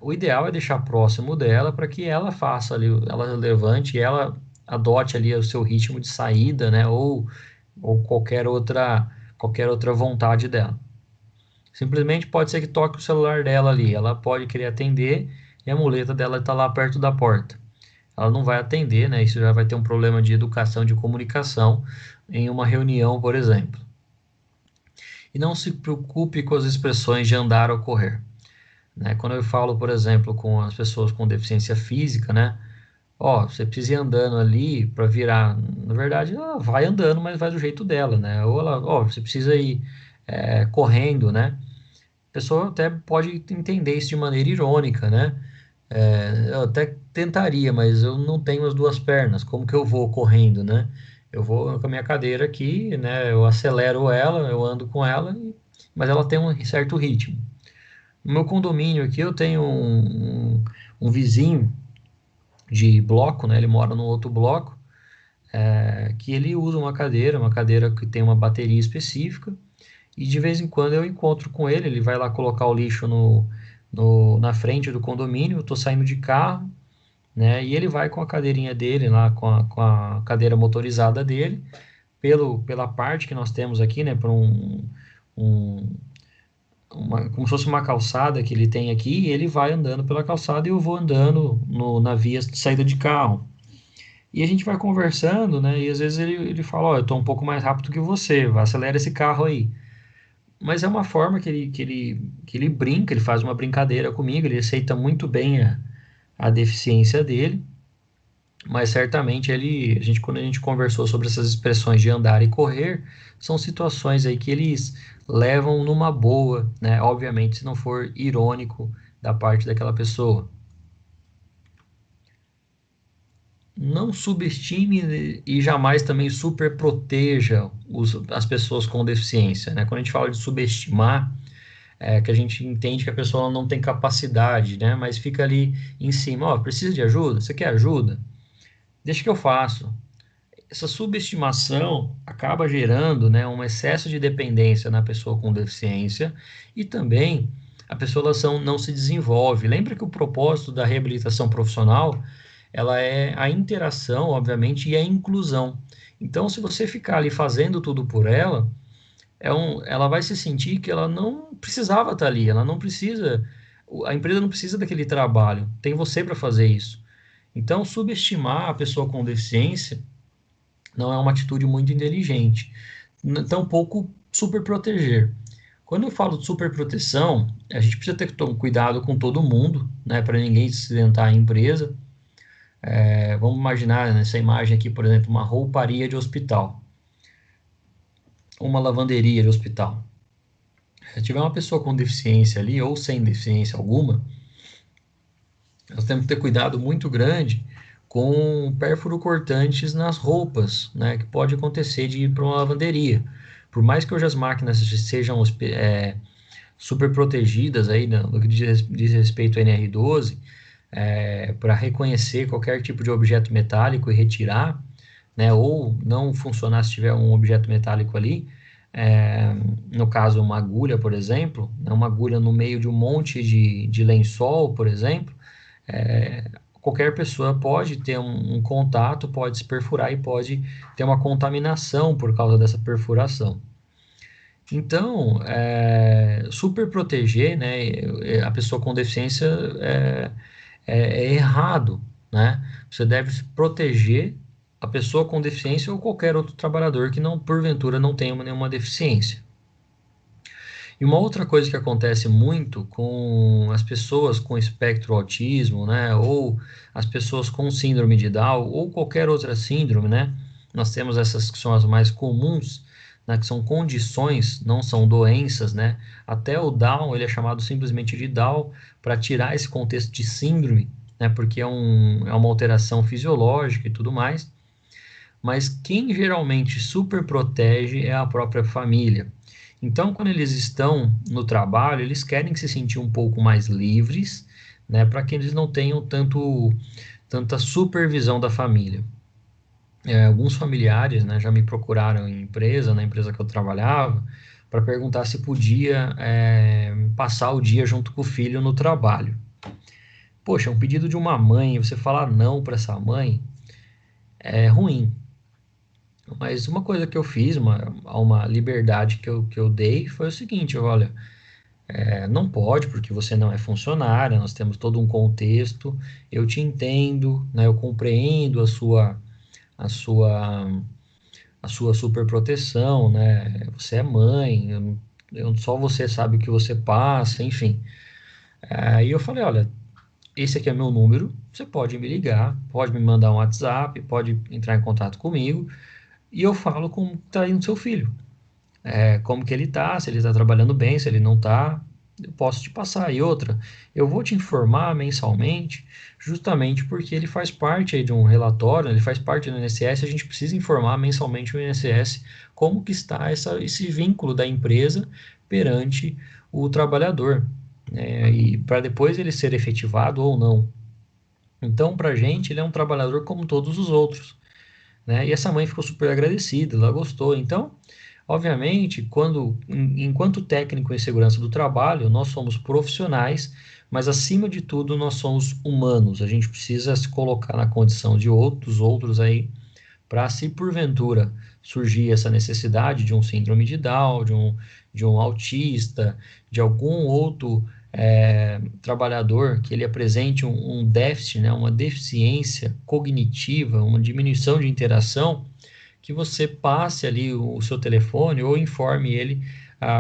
o ideal é deixar próximo dela para que ela faça ali, ela levante e ela adote ali o seu ritmo de saída, né? Ou qualquer outra vontade dela. Simplesmente pode ser que toque o celular dela ali, ela pode querer atender e a muleta dela está lá perto da porta. Ela não vai atender, né? Isso já vai ter um problema de educação, de comunicação em uma reunião, por exemplo. E não se preocupe com as expressões de andar ou correr, né? Quando eu falo, por exemplo, com as pessoas com deficiência física, né? Ó, você precisa ir andando ali para virar. Na verdade, ela vai andando, mas vai do jeito dela, né? Ou ela, ó, você precisa ir correndo, né? A pessoa até pode entender isso de maneira irônica, né? Eu até tentaria, mas eu não tenho as duas pernas. Como que eu vou correndo, né? Eu vou com a minha cadeira aqui, né? Eu acelero ela, eu ando com ela, mas ela tem um certo ritmo. No meu condomínio aqui, eu tenho um vizinho de bloco, né? Ele mora no outro bloco, que ele usa uma cadeira que tem uma bateria específica, e de vez em quando eu encontro com ele, ele vai lá colocar o lixo na frente do condomínio, eu estou saindo de carro, né? E ele vai com a cadeirinha dele lá, com a cadeira motorizada dele, pela parte que nós temos aqui, né? Por um, como se fosse uma calçada que ele tem aqui, e ele vai andando pela calçada e eu vou andando na via de saída de carro. E a gente vai conversando, né? E às vezes ele fala, ó, eu tô um pouco mais rápido que você, acelera esse carro aí. Mas é uma forma que ele brinca, ele faz uma brincadeira comigo, ele aceita muito bem a deficiência dele, mas certamente quando a gente conversou sobre essas expressões de andar e correr, são situações aí que eles levam numa boa, né? Obviamente, se não for irônico da parte daquela pessoa. Não subestime e jamais também superproteja as pessoas com deficiência, né? Quando a gente fala de subestimar, que a gente entende que a pessoa não tem capacidade, né? Mas fica ali em cima, ó, precisa de ajuda? Você quer ajuda? Deixa que eu faço. Essa subestimação acaba gerando, né, um excesso de dependência na pessoa com deficiência e também a pessoa não se desenvolve. Lembra que o propósito da reabilitação profissional, ela é a interação, obviamente, e a inclusão. Então, se você ficar ali fazendo tudo por ela, ela vai se sentir que ela não precisava estar ali, ela não precisa, a empresa não precisa daquele trabalho, tem você para fazer isso. Então, subestimar a pessoa com deficiência não é uma atitude muito inteligente. Tampouco super proteger. Quando eu falo de super proteção, a gente precisa ter cuidado com todo mundo, né, para ninguém acidentar a empresa. Vamos imaginar nessa imagem aqui, por exemplo, uma rouparia de hospital, uma lavanderia de hospital. Se tiver uma pessoa com deficiência ali ou sem deficiência alguma, nós temos que ter cuidado muito grande com pérfuro cortantes nas roupas, né, que pode acontecer de ir para uma lavanderia. Por mais que hoje as máquinas sejam super protegidas aí no que diz respeito ao NR12, para reconhecer qualquer tipo de objeto metálico e retirar, né, ou não funcionar se tiver um objeto metálico ali, no caso uma agulha, por exemplo, né, uma agulha no meio de um monte de lençol, por exemplo, qualquer pessoa pode ter um contato, pode se perfurar e pode ter uma contaminação por causa dessa perfuração. Então, super proteger, né, a pessoa com deficiência é errado, né? Você deve proteger a pessoa com deficiência ou qualquer outro trabalhador que não, porventura, não tenha nenhuma deficiência. E uma outra coisa que acontece muito com as pessoas com espectro autismo, né, ou as pessoas com síndrome de Down, ou qualquer outra síndrome, né, nós temos essas que são as mais comuns, né, que são condições, não são doenças, né, até o Down, ele é chamado simplesmente de Down, para tirar esse contexto de síndrome, né, porque é uma alteração fisiológica e tudo mais, mas quem geralmente super protege é a própria família. Então, quando eles estão no trabalho, eles querem se sentir um pouco mais livres, né, para que eles não tenham tanta supervisão da família. Alguns familiares, né, já me procuraram em empresa, na empresa que eu trabalhava, para perguntar se podia, passar o dia junto com o filho no trabalho. Poxa, um pedido de uma mãe, você falar não para essa mãe é ruim. Mas uma coisa que eu fiz, uma liberdade que eu dei, foi o seguinte: olha, não pode, porque você não é funcionária, nós temos todo um contexto, eu te entendo, né, eu compreendo a sua, a sua superproteção, né? Você é mãe, só você sabe o que você passa, enfim. Aí eu falei: olha, esse aqui é meu número, você pode me ligar, pode me mandar um WhatsApp, pode entrar em contato comigo, e eu falo como está indo seu filho. Como que ele tá, se ele está trabalhando bem, se ele não está, eu posso te passar. E outra, eu vou te informar mensalmente, justamente porque ele faz parte aí de um relatório, ele faz parte do INSS, a gente precisa informar mensalmente o INSS como que está esse vínculo da empresa perante o trabalhador, né? E para depois ele ser efetivado ou não. Então, para a gente, ele é um trabalhador como todos os outros, né? E essa mãe ficou super agradecida, ela gostou. Então, obviamente, enquanto técnico em segurança do trabalho, nós somos profissionais, mas acima de tudo nós somos humanos. A gente precisa se colocar na condição de outros aí, para se porventura surgir essa necessidade de um síndrome de Down, de um autista, de algum outro trabalhador que ele apresente um déficit, né, uma deficiência cognitiva, uma diminuição de interação, que você passe ali o seu telefone ou informe ele,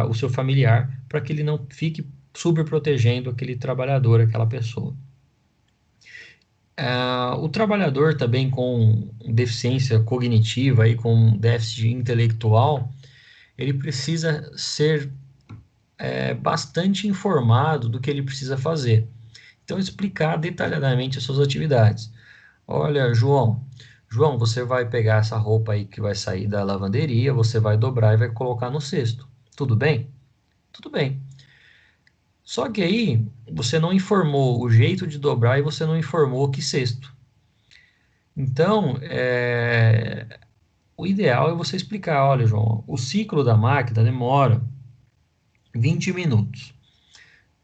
o seu familiar, para que ele não fique superprotegendo aquele trabalhador, aquela pessoa. O trabalhador também com deficiência cognitiva e com déficit intelectual, ele precisa ser bastante informado do que ele precisa fazer. Então, explicar detalhadamente as suas atividades. Olha, João, você vai pegar essa roupa aí que vai sair da lavanderia, você vai dobrar e vai colocar no cesto. Tudo bem? Tudo bem. Só que aí você não informou o jeito de dobrar e você não informou que cesto. Então, o ideal é você explicar: olha, João, o ciclo da máquina demora 20 minutos.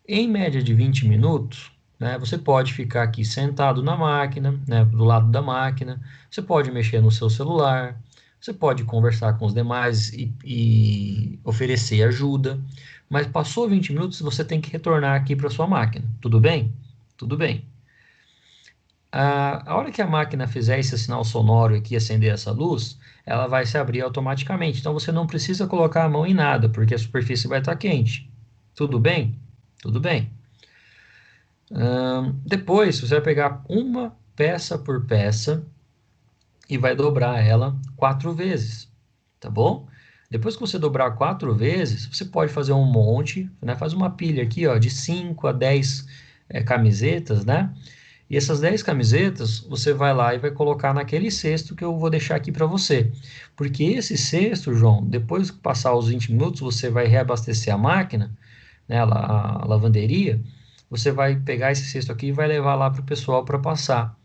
Em média de 20 minutos, né, você pode ficar aqui sentado na máquina, né, do lado da máquina, você pode mexer no seu celular, você pode conversar com os demais e oferecer ajuda, mas passou 20 minutos, você tem que retornar aqui para sua máquina. Tudo bem? Tudo bem. A hora que a máquina fizer esse sinal sonoro aqui, acender essa luz, ela vai se abrir automaticamente. Então você não precisa colocar a mão em nada, porque a superfície vai estar quente. Tudo bem? Tudo bem. Depois você vai pegar uma peça por peça e vai dobrar ela 4 vezes, tá bom? Depois que você dobrar 4 vezes, você pode fazer um monte, né? Faz uma pilha aqui, ó, de 5 a 10 camisetas, né? E essas 10 camisetas, você vai lá e vai colocar naquele cesto que eu vou deixar aqui para você. Porque esse cesto, João, depois que passar os 20 minutos, você vai reabastecer a máquina, né, a lavanderia, você vai pegar esse cesto aqui e vai levar lá para o pessoal para passar.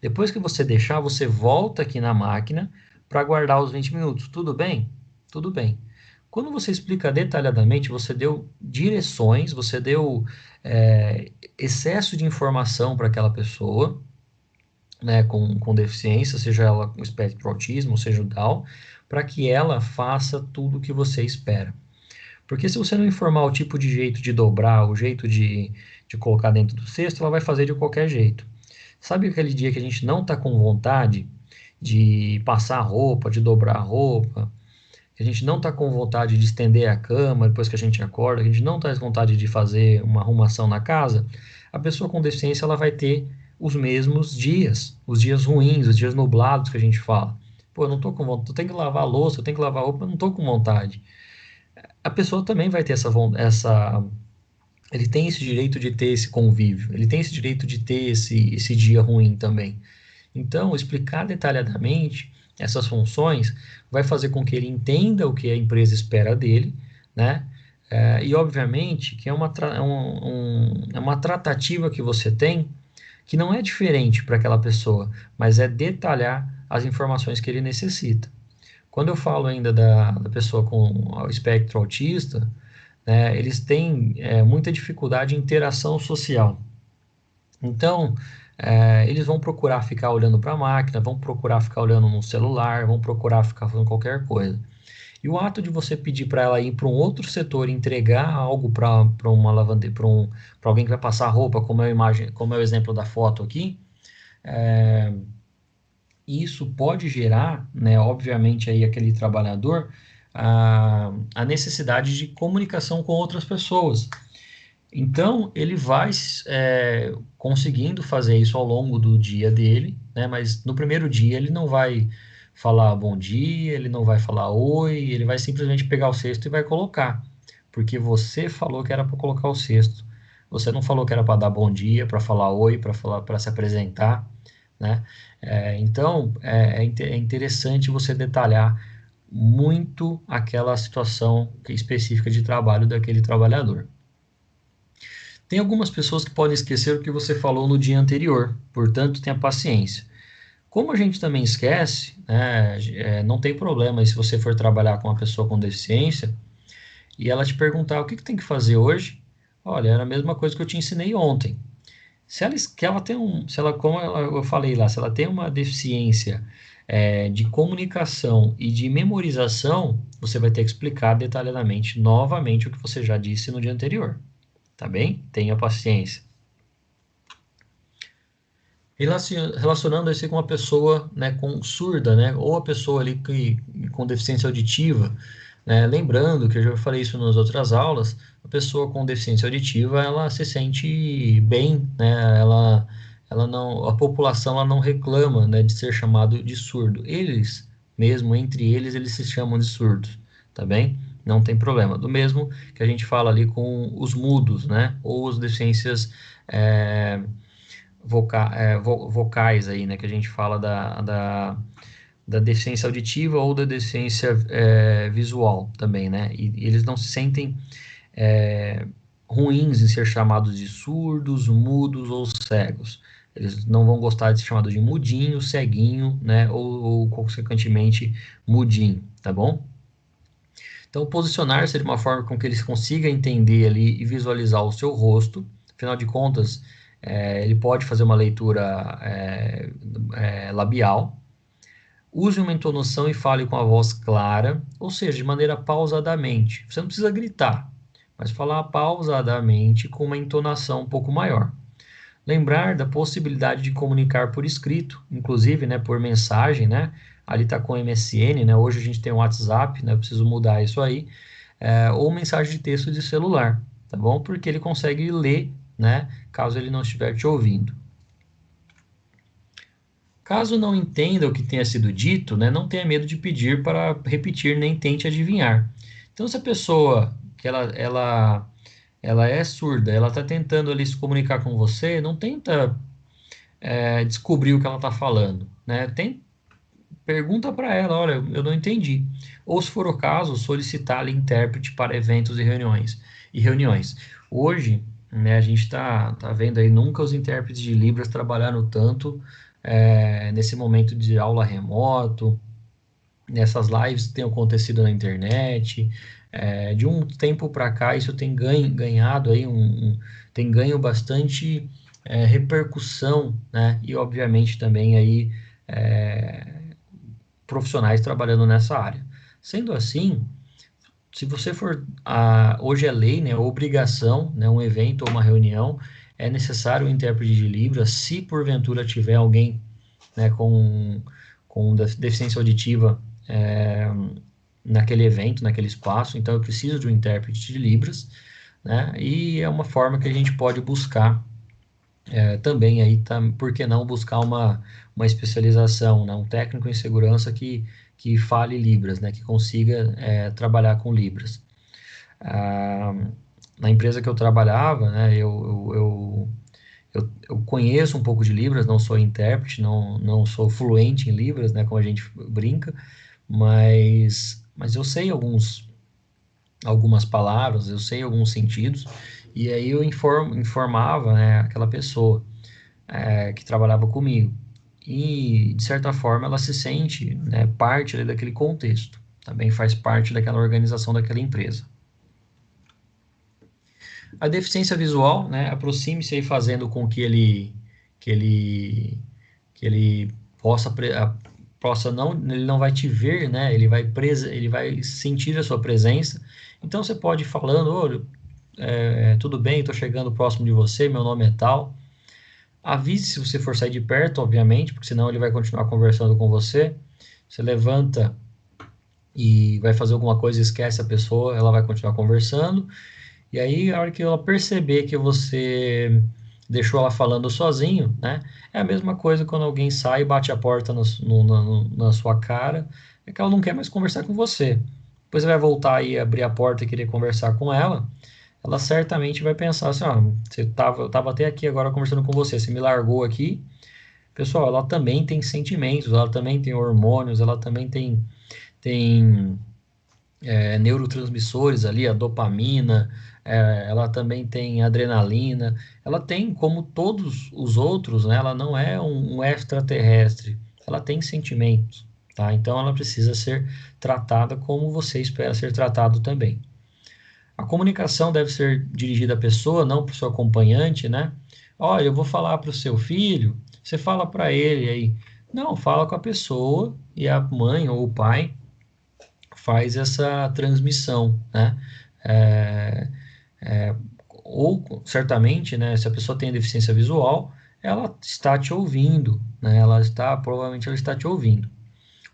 Depois que você deixar, você volta aqui na máquina para guardar os 20 minutos. Tudo bem? Tudo bem. Quando você explica detalhadamente, você deu direções, você deu excesso de informação para aquela pessoa, né, com deficiência, seja ela com espectro autismo, seja o Down, para que ela faça tudo o que você espera. Porque se você não informar o tipo de jeito de dobrar, o jeito de colocar dentro do cesto, ela vai fazer de qualquer jeito. Sabe aquele dia que a gente não está com vontade de passar a roupa, de dobrar a roupa, que a gente não está com vontade de estender a cama depois que a gente acorda, que a gente não está com vontade de fazer uma arrumação na casa? A pessoa com deficiência ela vai ter os mesmos dias, os dias ruins, os dias nublados que a gente fala. Pô, eu não estou com vontade, eu tenho que lavar a louça, eu tenho que lavar a roupa, eu não estou com vontade. A pessoa também vai ter ele tem esse direito de ter esse convívio, ele tem esse direito de ter esse dia ruim também. Então, explicar detalhadamente essas funções vai fazer com que ele entenda o que a empresa espera dele, né? E obviamente que é uma tratativa que você tem que não é diferente para aquela pessoa, mas é detalhar as informações que ele necessita. Quando eu falo ainda da pessoa com o espectro autista, né, eles têm muita dificuldade em interação social. Então, eles vão procurar ficar olhando para a máquina, vão procurar ficar olhando no celular, vão procurar ficar fazendo qualquer coisa. E o ato de você pedir para ela ir para um outro setor, e entregar algo para uma lavanderia, para alguém que vai passar roupa, como é a imagem, como é o exemplo da foto aqui, isso pode gerar, né, obviamente aí aquele trabalhador a necessidade de comunicação com outras pessoas. Então, ele vai conseguindo fazer isso ao longo do dia dele, né? Mas no primeiro dia ele não vai falar bom dia, ele não vai falar oi, ele vai simplesmente pegar o cesto e vai colocar, porque você falou que era para colocar o cesto. Você não falou que era para dar bom dia, para falar oi, para se apresentar, né? Então, é interessante você detalhar muito aquela situação específica de trabalho daquele trabalhador. Tem algumas pessoas que podem esquecer o que você falou no dia anterior, portanto, tenha paciência. Como a gente também esquece, né, não tem problema se você for trabalhar com uma pessoa com deficiência e ela te perguntar o que tem que fazer hoje. Olha, era a mesma coisa que eu te ensinei ontem. Que ela tem se ela, como eu falei lá, se ela tem uma deficiência de comunicação e de memorização, você vai ter que explicar detalhadamente novamente o que você já disse no dia anterior. Tá bem? Tenha paciência. Relacionando isso com uma pessoa, né, com surda, né, ou a pessoa ali com deficiência auditiva, né, lembrando que eu já falei isso nas outras aulas, a pessoa com deficiência auditiva, ela se sente bem, né, ela não, a população ela não reclama, né, de ser chamado de surdo. Eles, mesmo entre eles, eles se chamam de surdos, tá bem? Não tem problema. Do mesmo que a gente fala ali com os mudos, né, ou as deficiências vocais aí, né, que a gente fala da deficiência auditiva ou da deficiência visual também, né, e eles não se sentem ruins em ser chamados de surdos, mudos ou cegos. Eles não vão gostar de ser chamados de mudinho, ceguinho, né, ou consequentemente mudinho, tá bom? Então, posicionar seria uma forma com que eles consigam entender ali e visualizar o seu rosto. Afinal de contas, ele pode fazer uma leitura labial. Use uma entonação e fale com a voz clara, ou seja, de maneira pausadamente. Você não precisa gritar, mas falar pausadamente com uma entonação um pouco maior. Lembrar da possibilidade de comunicar por escrito, inclusive, né, por mensagem, né? Ali está com o MSN, né? Hoje a gente tem o WhatsApp, né? Eu preciso mudar isso aí. Ou mensagem de texto de celular, tá bom? Porque ele consegue ler, né? Caso ele não estiver te ouvindo. Caso não entenda o que tenha sido dito, né? Não tenha medo de pedir para repetir, nem tente adivinhar. Então, se a pessoa que ela é surda, ela está tentando ali se comunicar com você, não tenta descobrir o que ela está falando, né? Pergunta para ela, olha, eu não entendi. Ou, se for o caso, solicitar ali intérprete para eventos e reuniões. Hoje, né, a gente tá vendo aí, nunca os intérpretes de Libras trabalharam tanto nesse momento de aula remoto, nessas lives que têm acontecido na internet. De um tempo para cá, isso tem ganhado aí tem ganho bastante repercussão, né? E obviamente também aí profissionais trabalhando nessa área. Sendo assim, se você for hoje é lei, né, obrigação, né, um evento ou uma reunião, é necessário um intérprete de Libras, se porventura tiver alguém, né, com deficiência auditiva naquele evento, naquele espaço, então eu preciso de um intérprete de Libras, né, e é uma forma que a gente pode buscar também aí, por que não buscar uma especialização, né, um técnico em segurança que fale Libras, né, que consiga trabalhar com Libras. Na empresa que eu trabalhava, né, eu conheço um pouco de Libras, não sou intérprete, não sou fluente em Libras, né, como a gente brinca, mas eu sei algumas palavras, eu sei alguns sentidos, e aí eu informava, né, aquela pessoa que trabalhava comigo. E, de certa forma, ela se sente, né, parte ali daquele contexto, também faz parte daquela organização daquela empresa. A deficiência visual, né, aproxime-se aí fazendo com que ele, que ele possa não, ele não vai te ver, né, ele vai sentir a sua presença. Então você pode ir falando, olha, tudo bem, estou chegando próximo de você, meu nome é tal. Avise se você for sair de perto, obviamente, porque senão ele vai continuar conversando com você. Você levanta e vai fazer alguma coisa, esquece a pessoa, ela vai continuar conversando. E aí, a hora que ela perceber que você deixou ela falando sozinho, né? É a mesma coisa quando alguém sai e bate a porta na sua cara, é que ela não quer mais conversar com você. Depois você vai voltar e abrir a porta e querer conversar com ela certamente vai pensar assim, ó, eu tava até aqui agora conversando com você, você me largou aqui. Pessoal, ela também tem sentimentos, ela também tem hormônios, ela também tem neurotransmissores ali, a dopamina, ela também tem adrenalina, ela tem, como todos os outros, né, ela não é um extraterrestre, ela tem sentimentos, tá? Então ela precisa ser tratada como você espera ser tratado também. A comunicação deve ser dirigida à pessoa, não para o seu acompanhante, né? Olha, eu vou falar para o seu filho, você fala para ele aí. Não, fala com a pessoa e a mãe ou o pai faz essa transmissão, né? É, é, ou certamente, né, se a pessoa tem deficiência visual, ela está te ouvindo, né? Provavelmente ela está te ouvindo.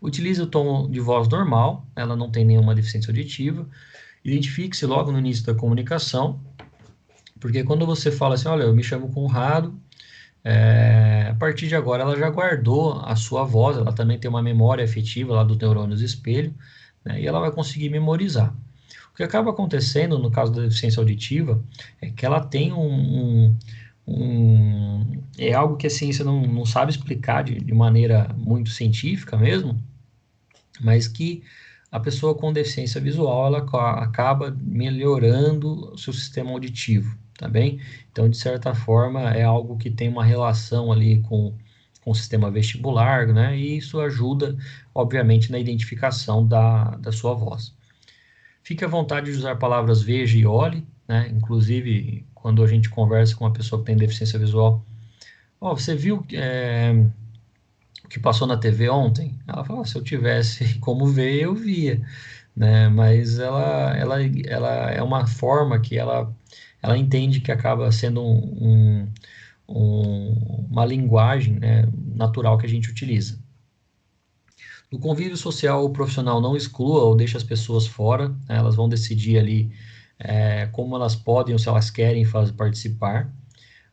Utilize o tom de voz normal, ela não tem nenhuma deficiência auditiva. Identifique-se logo no início da comunicação, porque quando você fala assim, olha, eu me chamo Conrado, a partir de agora ela já guardou a sua voz, ela também tem uma memória afetiva lá dos neurônios espelho, né, e ela vai conseguir memorizar. O que acaba acontecendo no caso da deficiência auditiva é que ela tem é algo que a ciência não sabe explicar de maneira muito científica mesmo, mas que a pessoa com deficiência visual ela acaba melhorando o seu sistema auditivo, tá bem? Então, de certa forma, é algo que tem uma relação ali com o sistema vestibular, né? E isso ajuda, obviamente, na identificação da sua voz. Fique à vontade de usar palavras veja e olhe, né? Inclusive, quando a gente conversa com uma pessoa que tem deficiência visual, ó, você viu o que passou na TV ontem? Ela falou, se eu tivesse como ver, eu via, né? Mas ela é uma forma que ela entende que acaba sendo uma linguagem, né, natural que a gente utiliza. No convívio social, o profissional não exclua ou deixa as pessoas fora, né? Elas vão decidir ali como elas podem ou se elas querem participar.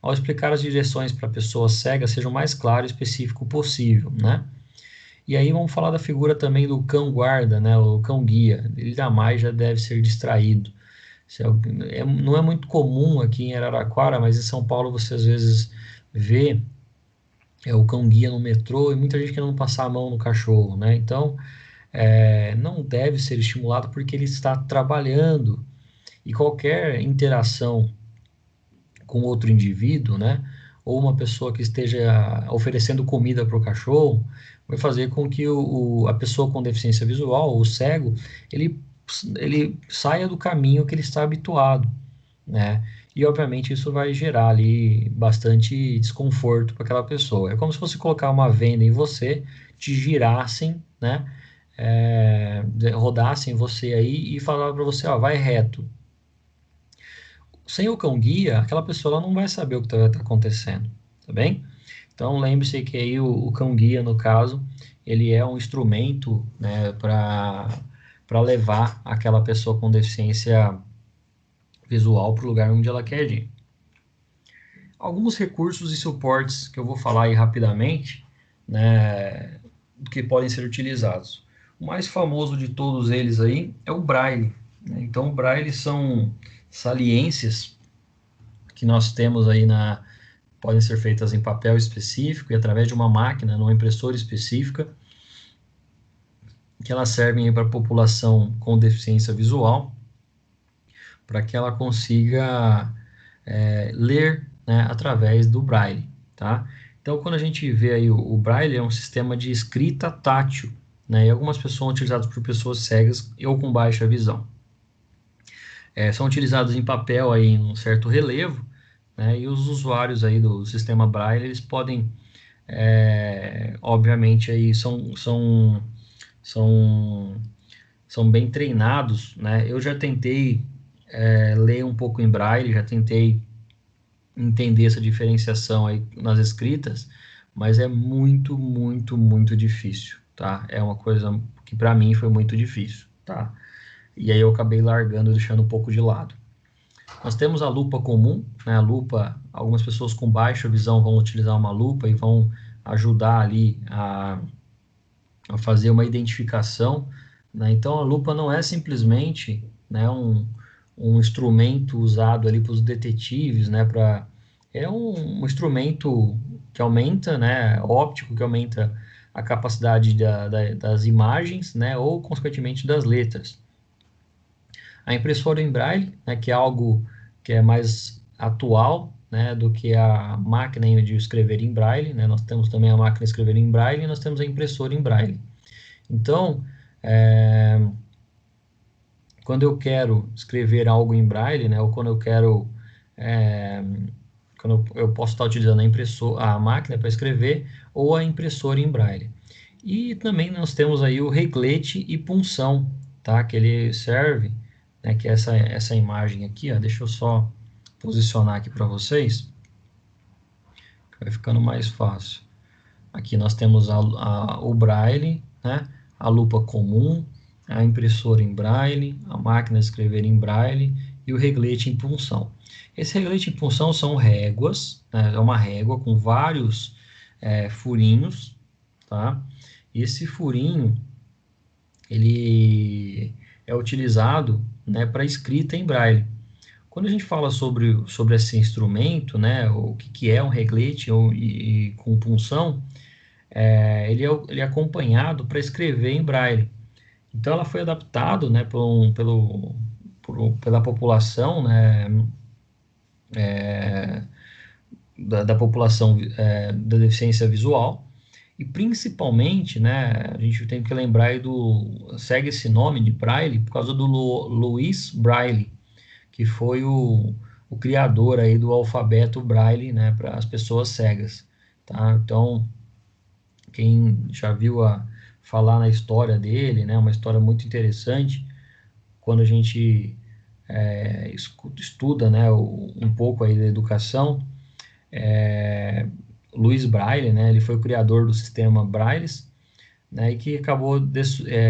Ao explicar as direções para a pessoa cega, seja o mais claro e específico possível, né? E aí vamos falar da figura também do cão guarda, né? O cão guia. Ele jamais já deve ser distraído. Não é muito comum aqui em Araraquara, mas em São Paulo você às vezes vê o cão guia no metrô e muita gente querendo passar a mão no cachorro, né? Então, não deve ser estimulado porque ele está trabalhando e qualquer interação com outro indivíduo, né? Ou uma pessoa que esteja oferecendo comida para o cachorro, vai fazer com que a pessoa com deficiência visual, o cego, ele, ele saia do caminho que ele está habituado, né? E obviamente isso vai gerar ali bastante desconforto para aquela pessoa. É como se fosse colocar uma venda em você, te girassem, né? Rodassem você aí e falar para você, ó, vai reto. Sem o cão guia, aquela pessoa ela não vai saber o que está acontecendo, tá bem? Então lembre-se que aí o cão guia, no caso, ele é um instrumento, né, para levar aquela pessoa com deficiência visual para o lugar onde ela quer ir. Alguns recursos e suportes que eu vou falar aí rapidamente, né, que podem ser utilizados. O mais famoso de todos eles aí é o Braille, né? Então, o Braille são saliências que nós temos aí podem ser feitas em papel específico e através de uma máquina, numa impressora específica, que elas servem para a população com deficiência visual. para que ela consiga ler, né, através do Braille, tá? Então, quando a gente vê aí o Braille, é um sistema de escrita tátil, né? E algumas pessoas são utilizados por pessoas cegas ou com baixa visão. São utilizados em papel aí em um certo relevo, né? E os usuários aí do sistema Braille, eles podem, obviamente, aí são, são bem treinados, né? Eu já tentei ler um pouco em Braille, já tentei entender essa diferenciação aí nas escritas, mas é muito, muito, muito difícil, tá? É uma coisa que para mim foi muito difícil, tá? E aí eu acabei largando, deixando um pouco de lado. Nós temos a lupa comum, né? A lupa, algumas pessoas com baixa visão vão utilizar uma lupa e vão ajudar ali a fazer uma identificação, né? Então a lupa não é simplesmente, né, um instrumento usado ali para os detetives, né, é um instrumento que aumenta, né, óptico, que aumenta a capacidade das imagens, né, ou consequentemente das letras. A impressora em braille, né, que é algo que é mais atual, né, do que a máquina de escrever em braille, né? Nós temos também a máquina de escrever em braille e nós temos a impressora em braille. Então, quando eu quero escrever algo em braille, né, ou quando eu quero, é, quando eu posso estar utilizando a máquina para escrever ou a impressora em braille. E também nós temos aí o reglete e punção, tá? Que ele serve, né, que é essa imagem aqui, ó, deixa eu só posicionar aqui para vocês, que vai ficando mais fácil. Aqui nós temos o braille, né? A lupa comum, a impressora em braille, a máquina de escrever em braille e o reglete em punção. Esse reglete em punção são réguas, né? É uma régua com vários furinhos, tá? E esse furinho, ele é utilizado, né, para escrita em braille. Quando a gente fala sobre esse instrumento, né, o que é um reglete e com punção, ele é acompanhado para escrever em braille. Então, ela foi adaptado, né, pela população, né, da população da deficiência visual, e principalmente, né, a gente tem que lembrar aí segue esse nome de Braille por causa do Louis Braille, que foi o criador aí do alfabeto Braille, né, para as pessoas cegas, tá? Então, quem já viu falar na história dele, né, uma história muito interessante, quando a gente estuda, né, um pouco aí da educação, Louis Braille, né, ele foi o criador do sistema Braille, né, e que acabou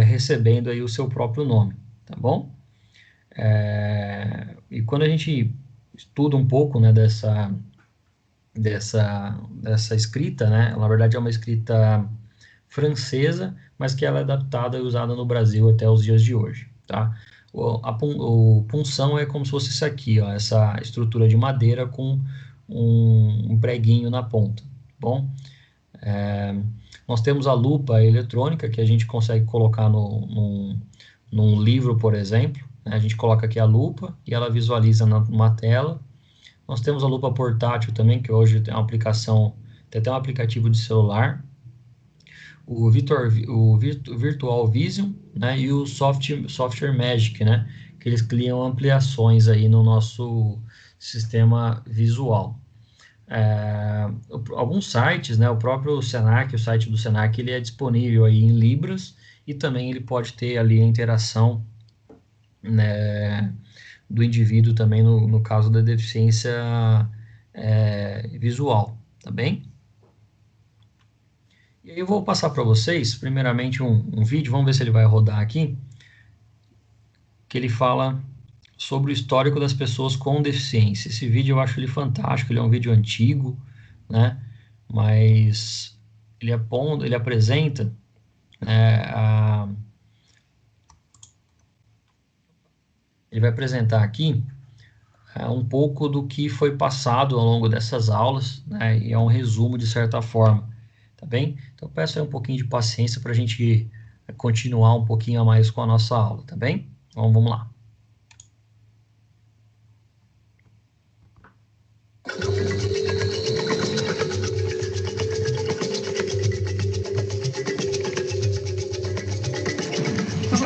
recebendo aí o seu próprio nome, tá bom? E quando a gente estuda um pouco, né, dessa escrita, né, na verdade é uma escrita francesa, mas que ela é adaptada e usada no Brasil até os dias de hoje, tá? O punção é como se fosse isso aqui, ó, essa estrutura de madeira com um preguinho na ponta, tá bom? Nós temos a lupa eletrônica que a gente consegue colocar num livro, por exemplo, né? A gente coloca aqui a lupa e ela visualiza numa tela. Nós temos a lupa portátil também, que hoje tem uma aplicação, tem até um aplicativo de celular, o Virtual Vision, né, e o Software Magic, né, que eles criam ampliações aí no nosso sistema visual. Alguns sites, né, o próprio Senac, o site do Senac, ele é disponível aí em Libras e também ele pode ter ali a interação, né, do indivíduo também no caso da deficiência visual, tá bem? E aí eu vou passar para vocês, primeiramente, um vídeo, vamos ver se ele vai rodar aqui, que ele fala sobre o histórico das pessoas com deficiência. Esse vídeo eu acho ele fantástico, ele é um vídeo antigo, né? Mas ele apresenta, né, ele vai apresentar aqui um pouco do que foi passado ao longo dessas aulas, né? E é um resumo de certa forma, tá bem? Então peço aí um pouquinho de paciência para a gente continuar um pouquinho a mais com a nossa aula, tá bem? Então vamos lá.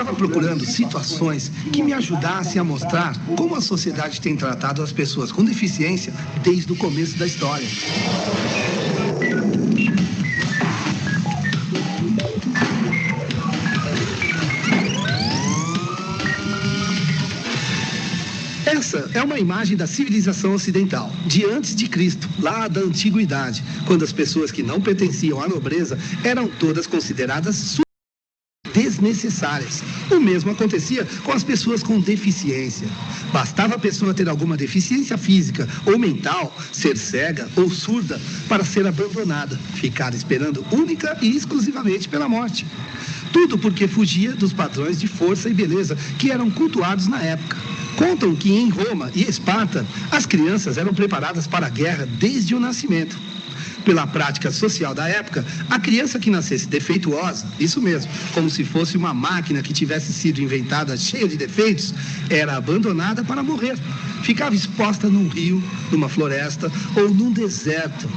estava procurando situações que me ajudassem a mostrar como a sociedade tem tratado as pessoas com deficiência desde o começo da história. Essa é uma imagem da civilização ocidental, de antes de Cristo, lá da antiguidade, quando as pessoas que não pertenciam à nobreza eram todas consideradas desnecessárias. O mesmo acontecia com as pessoas com deficiência. Bastava a pessoa ter alguma deficiência física ou mental, ser cega ou surda, para ser abandonada, ficar esperando única e exclusivamente pela morte. Tudo porque fugia dos padrões de força e beleza que eram cultuados na época. Contam que em Roma e Esparta, as crianças eram preparadas para a guerra desde o nascimento. Pela prática social da época, a criança que nascesse defeituosa, isso mesmo, como se fosse uma máquina que tivesse sido inventada cheia de defeitos, era abandonada para morrer. Ficava exposta num rio, numa floresta ou num deserto.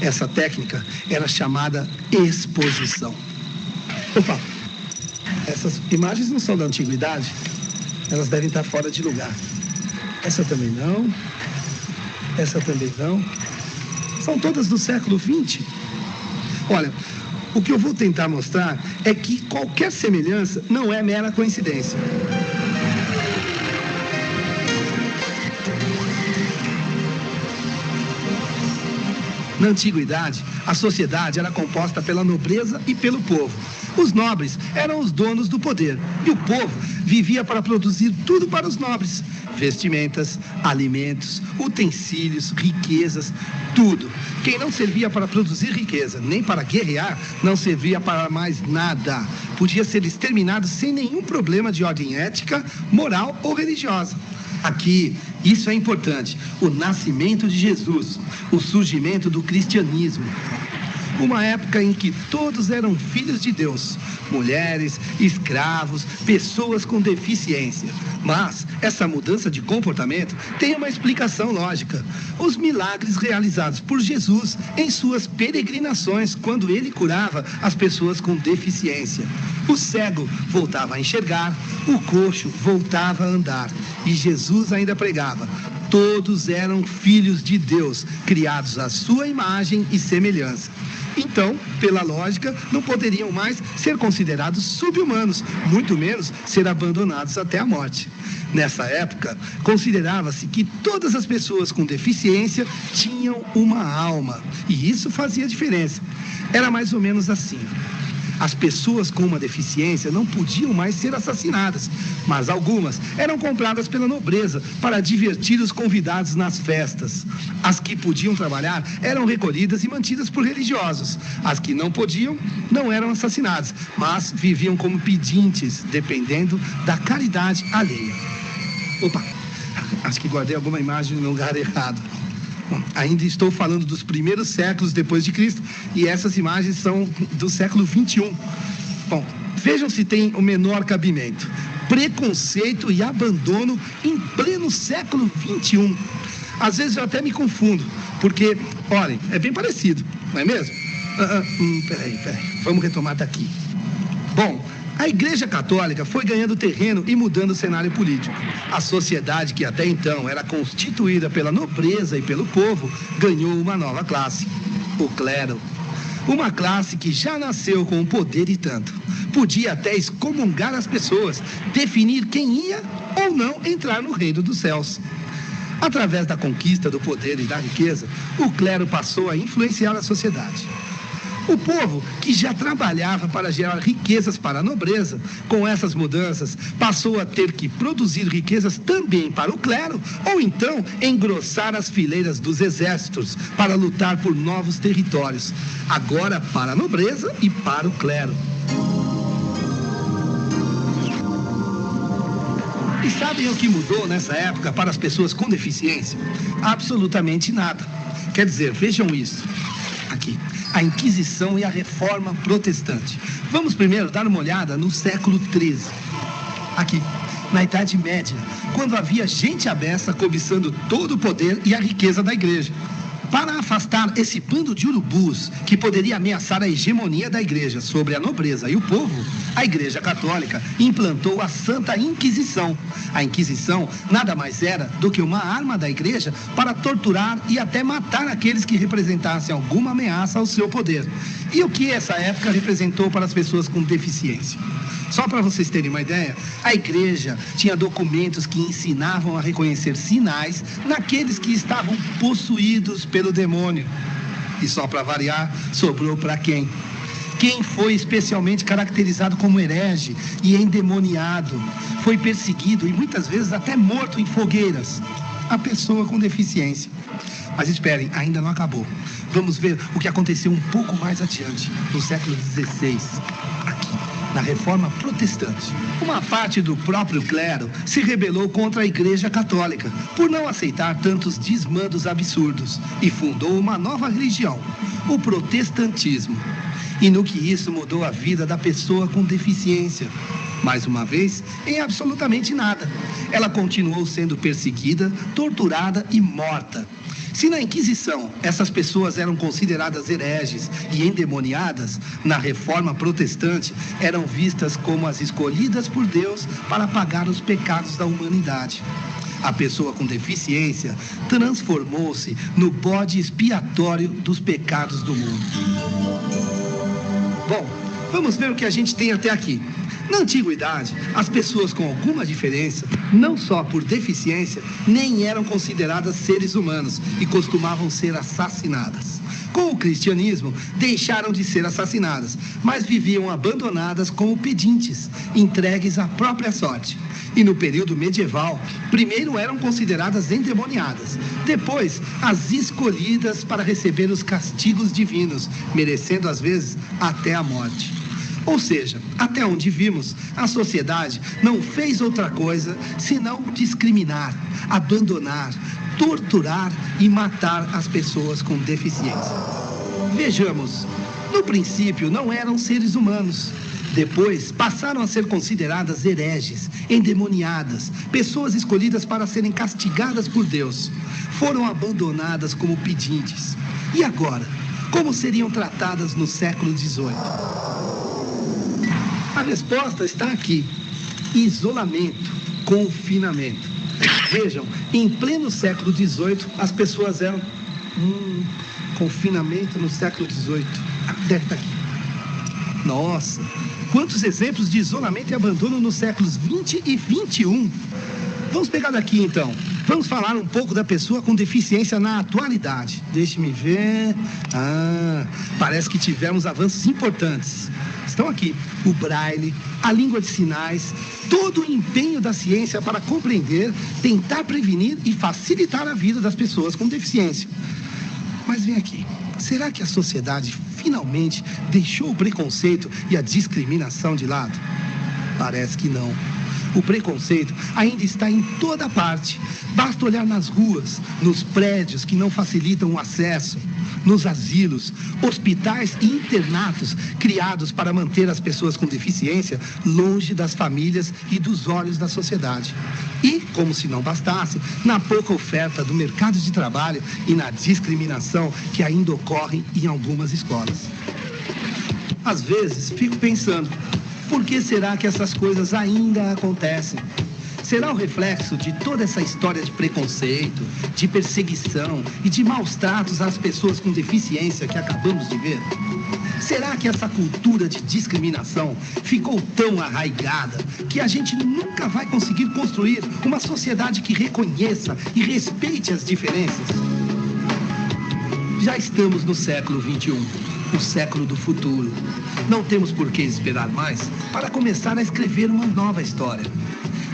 Essa técnica era chamada exposição. Opa, essas imagens não são da antiguidade? Elas devem estar fora de lugar. Essa também não. Essa também não. São todas do século XX. Olha, o que eu vou tentar mostrar é que qualquer semelhança não é mera coincidência. Na antiguidade, a sociedade era composta pela nobreza e pelo povo. Os nobres eram os donos do poder e o povo vivia para produzir tudo para os nobres: vestimentas, alimentos, utensílios, riquezas, tudo. Quem não servia para produzir riqueza, nem para guerrear, não servia para mais nada. Podia ser exterminado sem nenhum problema de ordem ética, moral ou religiosa. Aqui, isso é importante: o nascimento de Jesus, o surgimento do cristianismo. Uma época em que todos eram filhos de Deus, mulheres, escravos, pessoas com deficiência. Mas essa mudança de comportamento tem uma explicação lógica: os milagres realizados por Jesus em suas peregrinações, quando ele curava as pessoas com deficiência. O cego voltava a enxergar, o coxo voltava a andar. E Jesus ainda pregava: todos eram filhos de Deus, criados à sua imagem e semelhança. Então, pela lógica, não poderiam mais ser considerados sub-humanos, muito menos ser abandonados até a morte. Nessa época, considerava-se que todas as pessoas com deficiência tinham uma alma, e isso fazia diferença. Era mais ou menos assim: as pessoas com uma deficiência não podiam mais ser assassinadas, mas algumas eram compradas pela nobreza para divertir os convidados nas festas. As que podiam trabalhar eram recolhidas e mantidas por religiosos. As que não podiam não eram assassinadas, mas viviam como pedintes, dependendo da caridade alheia. Opa, acho que guardei alguma imagem no lugar errado. Ainda estou falando dos primeiros séculos depois de Cristo e essas imagens são do século XXI. Bom, vejam se tem o menor cabimento: preconceito e abandono em pleno século XXI. Às vezes eu até me confundo, porque, olhem, é bem parecido, não é mesmo? Peraí, vamos retomar daqui. Bom, a Igreja Católica foi ganhando terreno e mudando o cenário político. A sociedade, que até então era constituída pela nobreza e pelo povo, ganhou uma nova classe: o clero. Uma classe que já nasceu com poder e tanto. Podia até excomungar as pessoas, definir quem ia ou não entrar no reino dos céus. Através da conquista do poder e da riqueza, o clero passou a influenciar a sociedade. O povo, que já trabalhava para gerar riquezas para a nobreza, com essas mudanças, passou a ter que produzir riquezas também para o clero, ou então engrossar as fileiras dos exércitos para lutar por novos territórios, agora para a nobreza e para o clero. E sabem o que mudou nessa época para as pessoas com deficiência? Absolutamente nada. Quer dizer, vejam isso. Aqui, a Inquisição e a Reforma Protestante. Vamos primeiro dar uma olhada no século XIII. Aqui, na Idade Média, quando havia gente abessa cobiçando todo o poder e a riqueza da igreja. Para afastar esse bando de urubus que poderia ameaçar a hegemonia da igreja sobre a nobreza e o povo, a Igreja Católica implantou a Santa Inquisição. A Inquisição nada mais era do que uma arma da igreja para torturar e até matar aqueles que representassem alguma ameaça ao seu poder. E o que essa época representou para as pessoas com deficiência? Só para vocês terem uma ideia, a igreja tinha documentos que ensinavam a reconhecer sinais naqueles que estavam possuídos pelo demônio. E só para variar, sobrou para quem? Quem foi especialmente caracterizado como herege e endemoniado, foi perseguido e muitas vezes até morto em fogueiras? A pessoa com deficiência. Mas esperem, ainda não acabou. Vamos ver o que aconteceu um pouco mais adiante, no século XVI, aqui, na Reforma Protestante. Uma parte do próprio clero se rebelou contra a Igreja Católica por não aceitar tantos desmandos absurdos e fundou uma nova religião, o protestantismo. E no que isso mudou a vida da pessoa com deficiência? Mais uma vez, em absolutamente nada. Ela continuou sendo perseguida, torturada e morta. Se na Inquisição essas pessoas eram consideradas hereges e endemoniadas, na Reforma Protestante eram vistas como as escolhidas por Deus para pagar os pecados da humanidade. A pessoa com deficiência transformou-se no bode expiatório dos pecados do mundo. Bom, vamos ver o que a gente tem até aqui. Na antiguidade, as pessoas com alguma diferença, não só por deficiência, nem eram consideradas seres humanos e costumavam ser assassinadas. Com o cristianismo, deixaram de ser assassinadas, mas viviam abandonadas como pedintes, entregues à própria sorte. E no período medieval, primeiro eram consideradas endemoniadas, depois as escolhidas para receber os castigos divinos, merecendo às vezes até a morte. Ou seja, até onde vimos, a sociedade não fez outra coisa senão discriminar, abandonar, torturar e matar as pessoas com deficiência. Vejamos, no princípio não eram seres humanos. Depois passaram a ser consideradas hereges, endemoniadas, pessoas escolhidas para serem castigadas por Deus. Foram abandonadas como pedintes. E agora, como seriam tratadas no século XVIII? A resposta está aqui: isolamento, confinamento. Vejam, em pleno século XVIII, as pessoas eram... confinamento no século XVIII. Deve estar aqui. Nossa, quantos exemplos de isolamento e abandono nos séculos XX e XXI. Vamos pegar daqui então. Vamos falar um pouco da pessoa com deficiência na atualidade. Deixe-me ver. Parece que tivemos avanços importantes. Estão aqui o braille, a língua de sinais, todo o empenho da ciência para compreender, tentar prevenir e facilitar a vida das pessoas com deficiência. Mas vem aqui, será que a sociedade finalmente deixou o preconceito e a discriminação de lado? Parece que não. O preconceito ainda está em toda parte. Basta olhar nas ruas, nos prédios que não facilitam o acesso, nos asilos, hospitais e internatos criados para manter as pessoas com deficiência longe das famílias e dos olhos da sociedade. E, como se não bastasse, na pouca oferta do mercado de trabalho e na discriminação que ainda ocorre em algumas escolas. Às vezes, fico pensando, por que será que essas coisas ainda acontecem? Será o reflexo de toda essa história de preconceito, de perseguição e de maus tratos às pessoas com deficiência que acabamos de ver? Será que essa cultura de discriminação ficou tão arraigada que a gente nunca vai conseguir construir uma sociedade que reconheça e respeite as diferenças? Já estamos no século XXI. O século do futuro. Não temos por que esperar mais para começar a escrever uma nova história.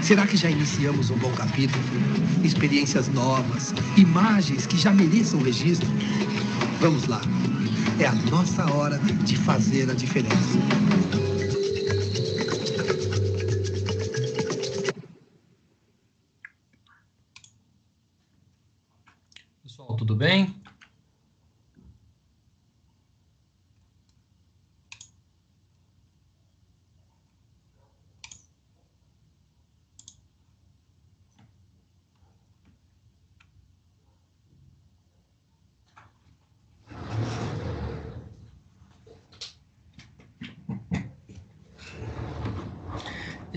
Será que já iniciamos um bom capítulo? Experiências novas, imagens que já mereçam registro? Vamos lá. É a nossa hora de fazer a diferença. Pessoal, tudo bem?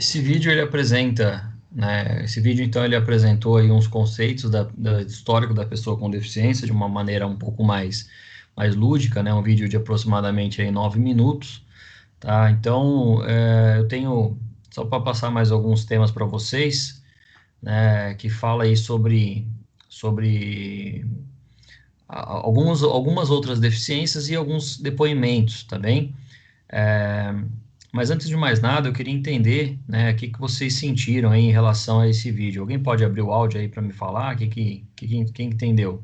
Esse vídeo ele apresenta, né? Esse vídeo então ele apresentou aí uns conceitos da histórico da pessoa com deficiência de uma maneira um pouco mais lúdica, né? Um vídeo de aproximadamente aí 9 minutos, tá? Então eu tenho só para passar mais alguns temas para vocês, né? Que fala aí sobre algumas outras deficiências e alguns depoimentos, tá bem? É, mas antes de mais nada, eu queria entender, né, o que que vocês sentiram aí em relação a esse vídeo. Alguém pode abrir o áudio aí para me falar? Quem entendeu?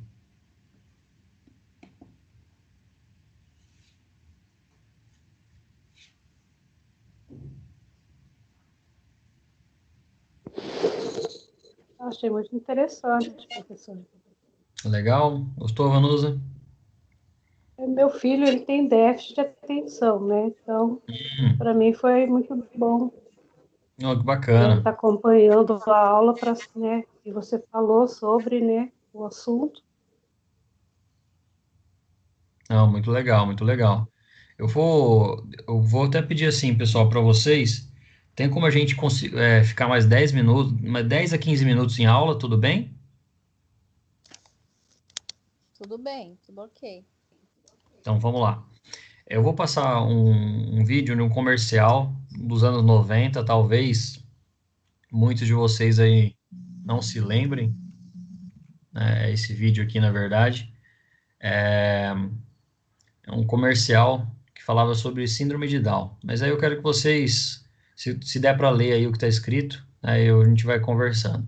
Achei muito interessante, professor. Legal? Gostou, Vanusa? Meu filho, ele tem déficit de atenção, né? Então, para mim foi muito bom Oh, que estar bacana. acompanhando a aula para, né, que você falou sobre, né, o assunto. Não, muito legal, muito legal. Eu vou até pedir assim, pessoal, para vocês, tem como a gente ficar mais 10 minutos, mais 10 a 15 minutos em aula, tudo bem? Tudo bem, tudo ok. Então vamos lá. Eu vou passar um vídeo de um comercial dos anos 90, talvez muitos de vocês aí não se lembrem, né, esse vídeo aqui, na verdade, é um comercial que falava sobre síndrome de Down. Mas aí eu quero que vocês, se der para ler aí o que está escrito, aí a gente vai conversando.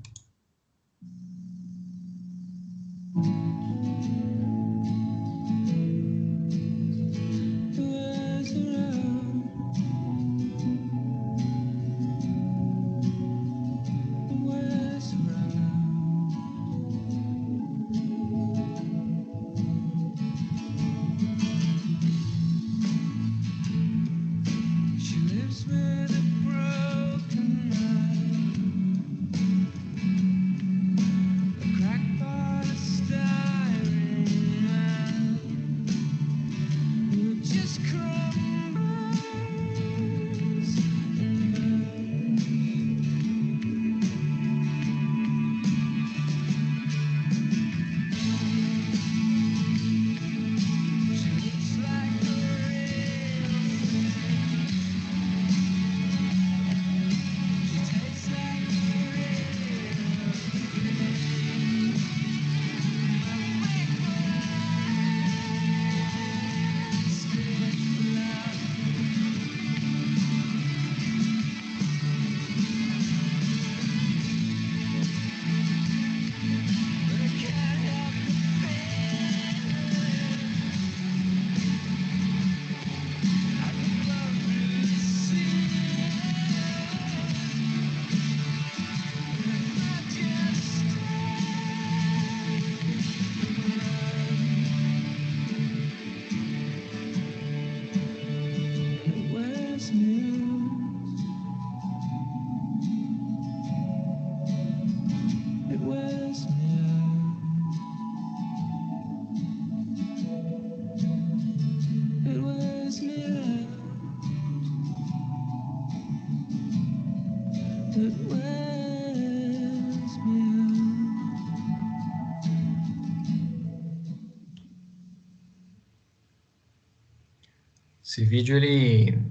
Esse vídeo ele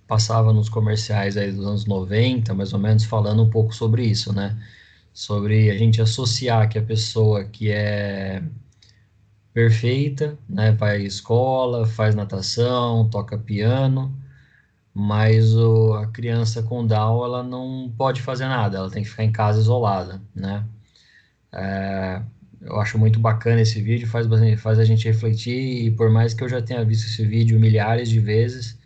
passava nos comerciais aí dos anos 90, mais ou menos, falando um pouco sobre isso, né? Sobre a gente associar que a pessoa que é perfeita, né, vai à escola, faz natação, toca piano, mas a criança com Down, ela não pode fazer nada, ela tem que ficar em casa isolada, né? Eu acho muito bacana esse vídeo, faz a gente refletir, e por mais que eu já tenha visto esse vídeo milhares de vezes,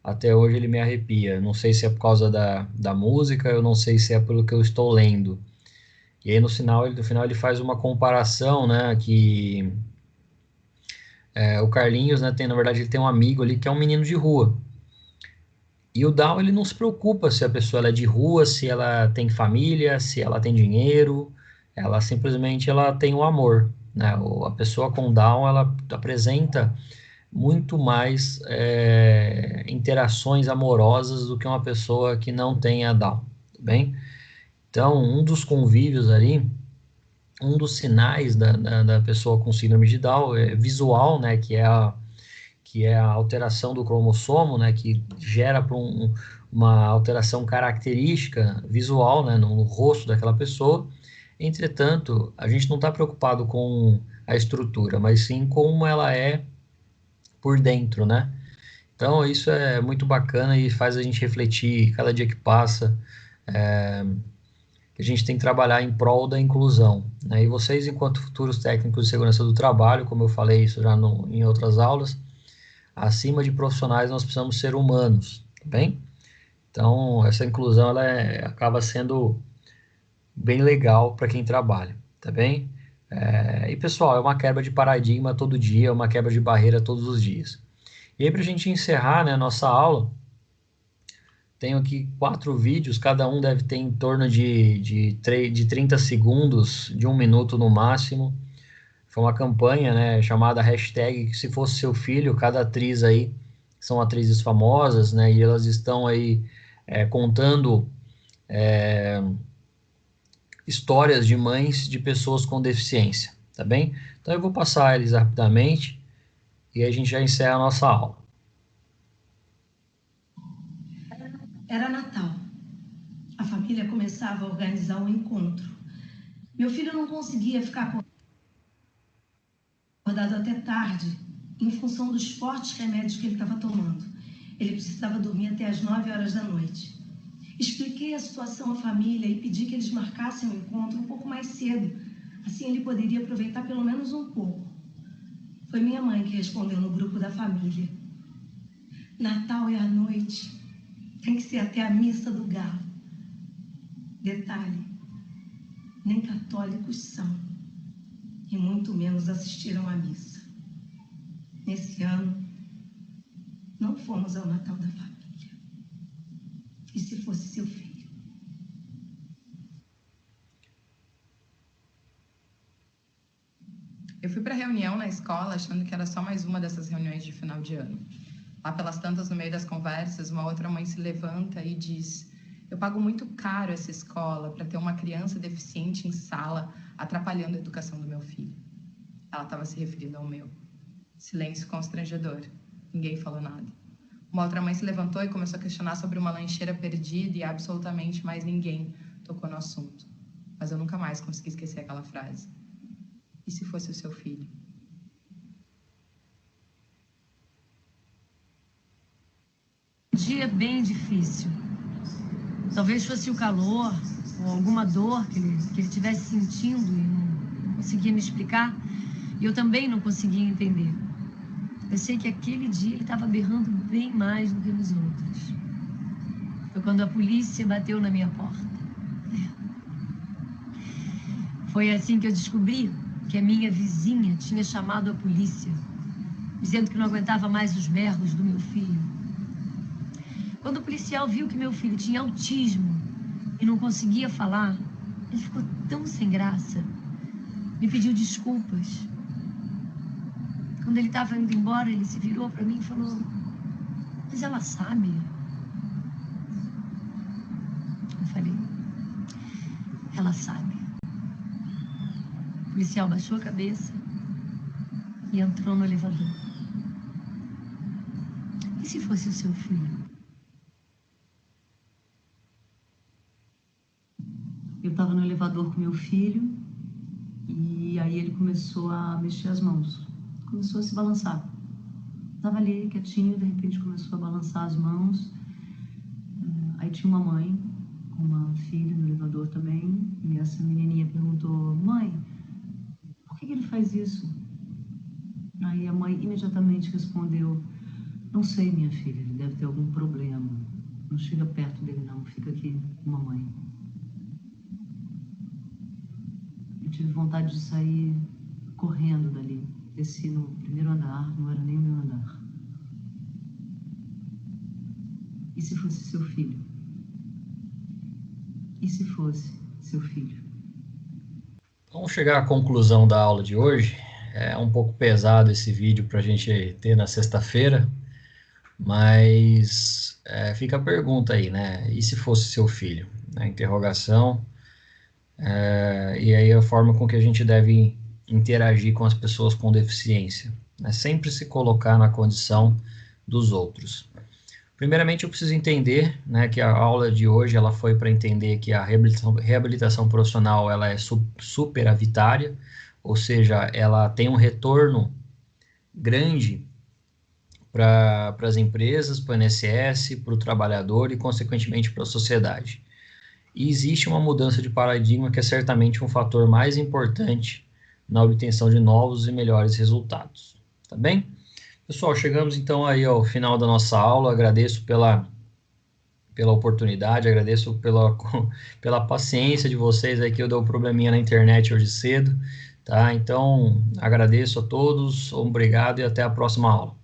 até hoje ele me arrepia. Não sei se é por causa da música, eu não sei se é pelo que eu estou lendo. E aí no final ele faz uma comparação, né, que o Carlinhos, né, na verdade ele tem um amigo ali que é um menino de rua. E o Down, ele não se preocupa se a pessoa ela é de rua, se ela tem família, se ela tem dinheiro, ela simplesmente ela tem o amor, né? A pessoa com Down, ela apresenta muito mais interações amorosas do que uma pessoa que não tenha Down, tá bem? Então, um dos convívios ali, um dos sinais da pessoa com síndrome de Down é visual, né, que é a alteração do cromossomo, né, que gera uma alteração característica visual, né, no rosto daquela pessoa. Entretanto, a gente não está preocupado com a estrutura, mas sim como ela é por dentro, né? Então, isso é muito bacana e faz a gente refletir cada dia que passa, que a gente tem que trabalhar em prol da inclusão, né? E vocês, enquanto futuros técnicos de segurança do trabalho, como eu falei isso já em outras aulas, acima de profissionais, nós precisamos ser humanos, tá bem? Então, essa inclusão, acaba sendo bem legal para quem trabalha, tá bem? E, pessoal, é uma quebra de paradigma todo dia, é uma quebra de barreira todos os dias. E aí, para a gente encerrar, né, a nossa aula, tenho aqui 4 vídeos, cada um deve ter em torno de 30 segundos, de 1 minuto no máximo. Foi uma campanha, né, chamada hashtag Se Fosse Seu Filho. Cada atriz aí são atrizes famosas, né, e elas estão aí contando histórias de mães de pessoas com deficiência, tá bem? Então eu vou passar eles rapidamente e aí a gente já encerra a nossa aula. Era Natal. A família começava a organizar um encontro. Meu filho não conseguia ficar acordado até tarde, em função dos fortes remédios que ele estava tomando. Ele precisava dormir até as 9 horas da noite. Expliquei a situação à família e pedi que eles marcassem o encontro um pouco mais cedo. Assim ele poderia aproveitar pelo menos um pouco. Foi minha mãe que respondeu no grupo da família. Natal é à noite. Tem que ser até a missa do galo. Detalhe, nem católicos são. E muito menos assistiram à missa. Nesse ano, não fomos ao Natal da família. E se fosse seu filho? Eu fui para a reunião na escola achando que era só mais uma dessas reuniões de final de ano. Lá pelas tantas, no meio das conversas, uma outra mãe se levanta e diz: eu pago muito caro essa escola para ter uma criança deficiente em sala atrapalhando a educação do meu filho. Ela estava se referindo ao meu. Silêncio constrangedor. Ninguém falou nada. Uma outra mãe se levantou e começou a questionar sobre uma lancheira perdida e absolutamente mais ninguém tocou no assunto. Mas eu nunca mais consegui esquecer aquela frase. E se fosse o seu filho? Um dia bem difícil. Talvez fosse o calor ou alguma dor que ele estivesse sentindo e não conseguia me explicar. E eu também não conseguia entender. Eu sei que aquele dia ele estava berrando bem mais do que nos outros. Foi quando a polícia bateu na minha porta. Foi assim que eu descobri que a minha vizinha tinha chamado a polícia, dizendo que não aguentava mais os berros do meu filho. Quando o policial viu que meu filho tinha autismo e não conseguia falar, ele ficou tão sem graça. Me pediu desculpas. Quando ele estava indo embora, ele se virou para mim e falou: mas ela sabe? Eu falei: ela sabe. O policial baixou a cabeça e entrou no elevador. E se fosse o seu filho? Eu estava no elevador com meu filho e aí ele começou a mexer as mãos. Começou a se balançar. Estava ali quietinho, de repente começou a balançar as mãos. Aí tinha uma mãe com uma filha no elevador também. E essa menininha perguntou: mãe, por que ele faz isso? Aí a mãe imediatamente respondeu: não sei, minha filha, ele deve ter algum problema. Não chega perto dele não, fica aqui com a mamãe. Eu tive vontade de sair correndo dali. Desci no primeiro andar, não era nem o meu andar. E se fosse seu filho? E se fosse seu filho? Vamos chegar à conclusão da aula de hoje. é um pouco pesado esse vídeo para a gente ter na sexta-feira, mas fica a pergunta aí, né? E se fosse seu filho? A interrogação, e aí a forma com que a gente deve interagir com as pessoas com deficiência, né? Sempre se colocar na condição dos outros. Primeiramente, eu preciso entender, né, que a aula de hoje ela foi para entender que a reabilitação profissional ela é superavitária, ou seja, ela tem um retorno grande para as empresas, para o INSS, para o trabalhador e, consequentemente, para a sociedade. E existe uma mudança de paradigma que é certamente um fator mais importante na obtenção de novos e melhores resultados. Tá bem? Pessoal, chegamos então aí ao final da nossa aula. Agradeço pela oportunidade, agradeço pela paciência de vocês aí, que eu dei um probleminha na internet hoje cedo, tá? Então, agradeço a todos, obrigado e até a próxima aula.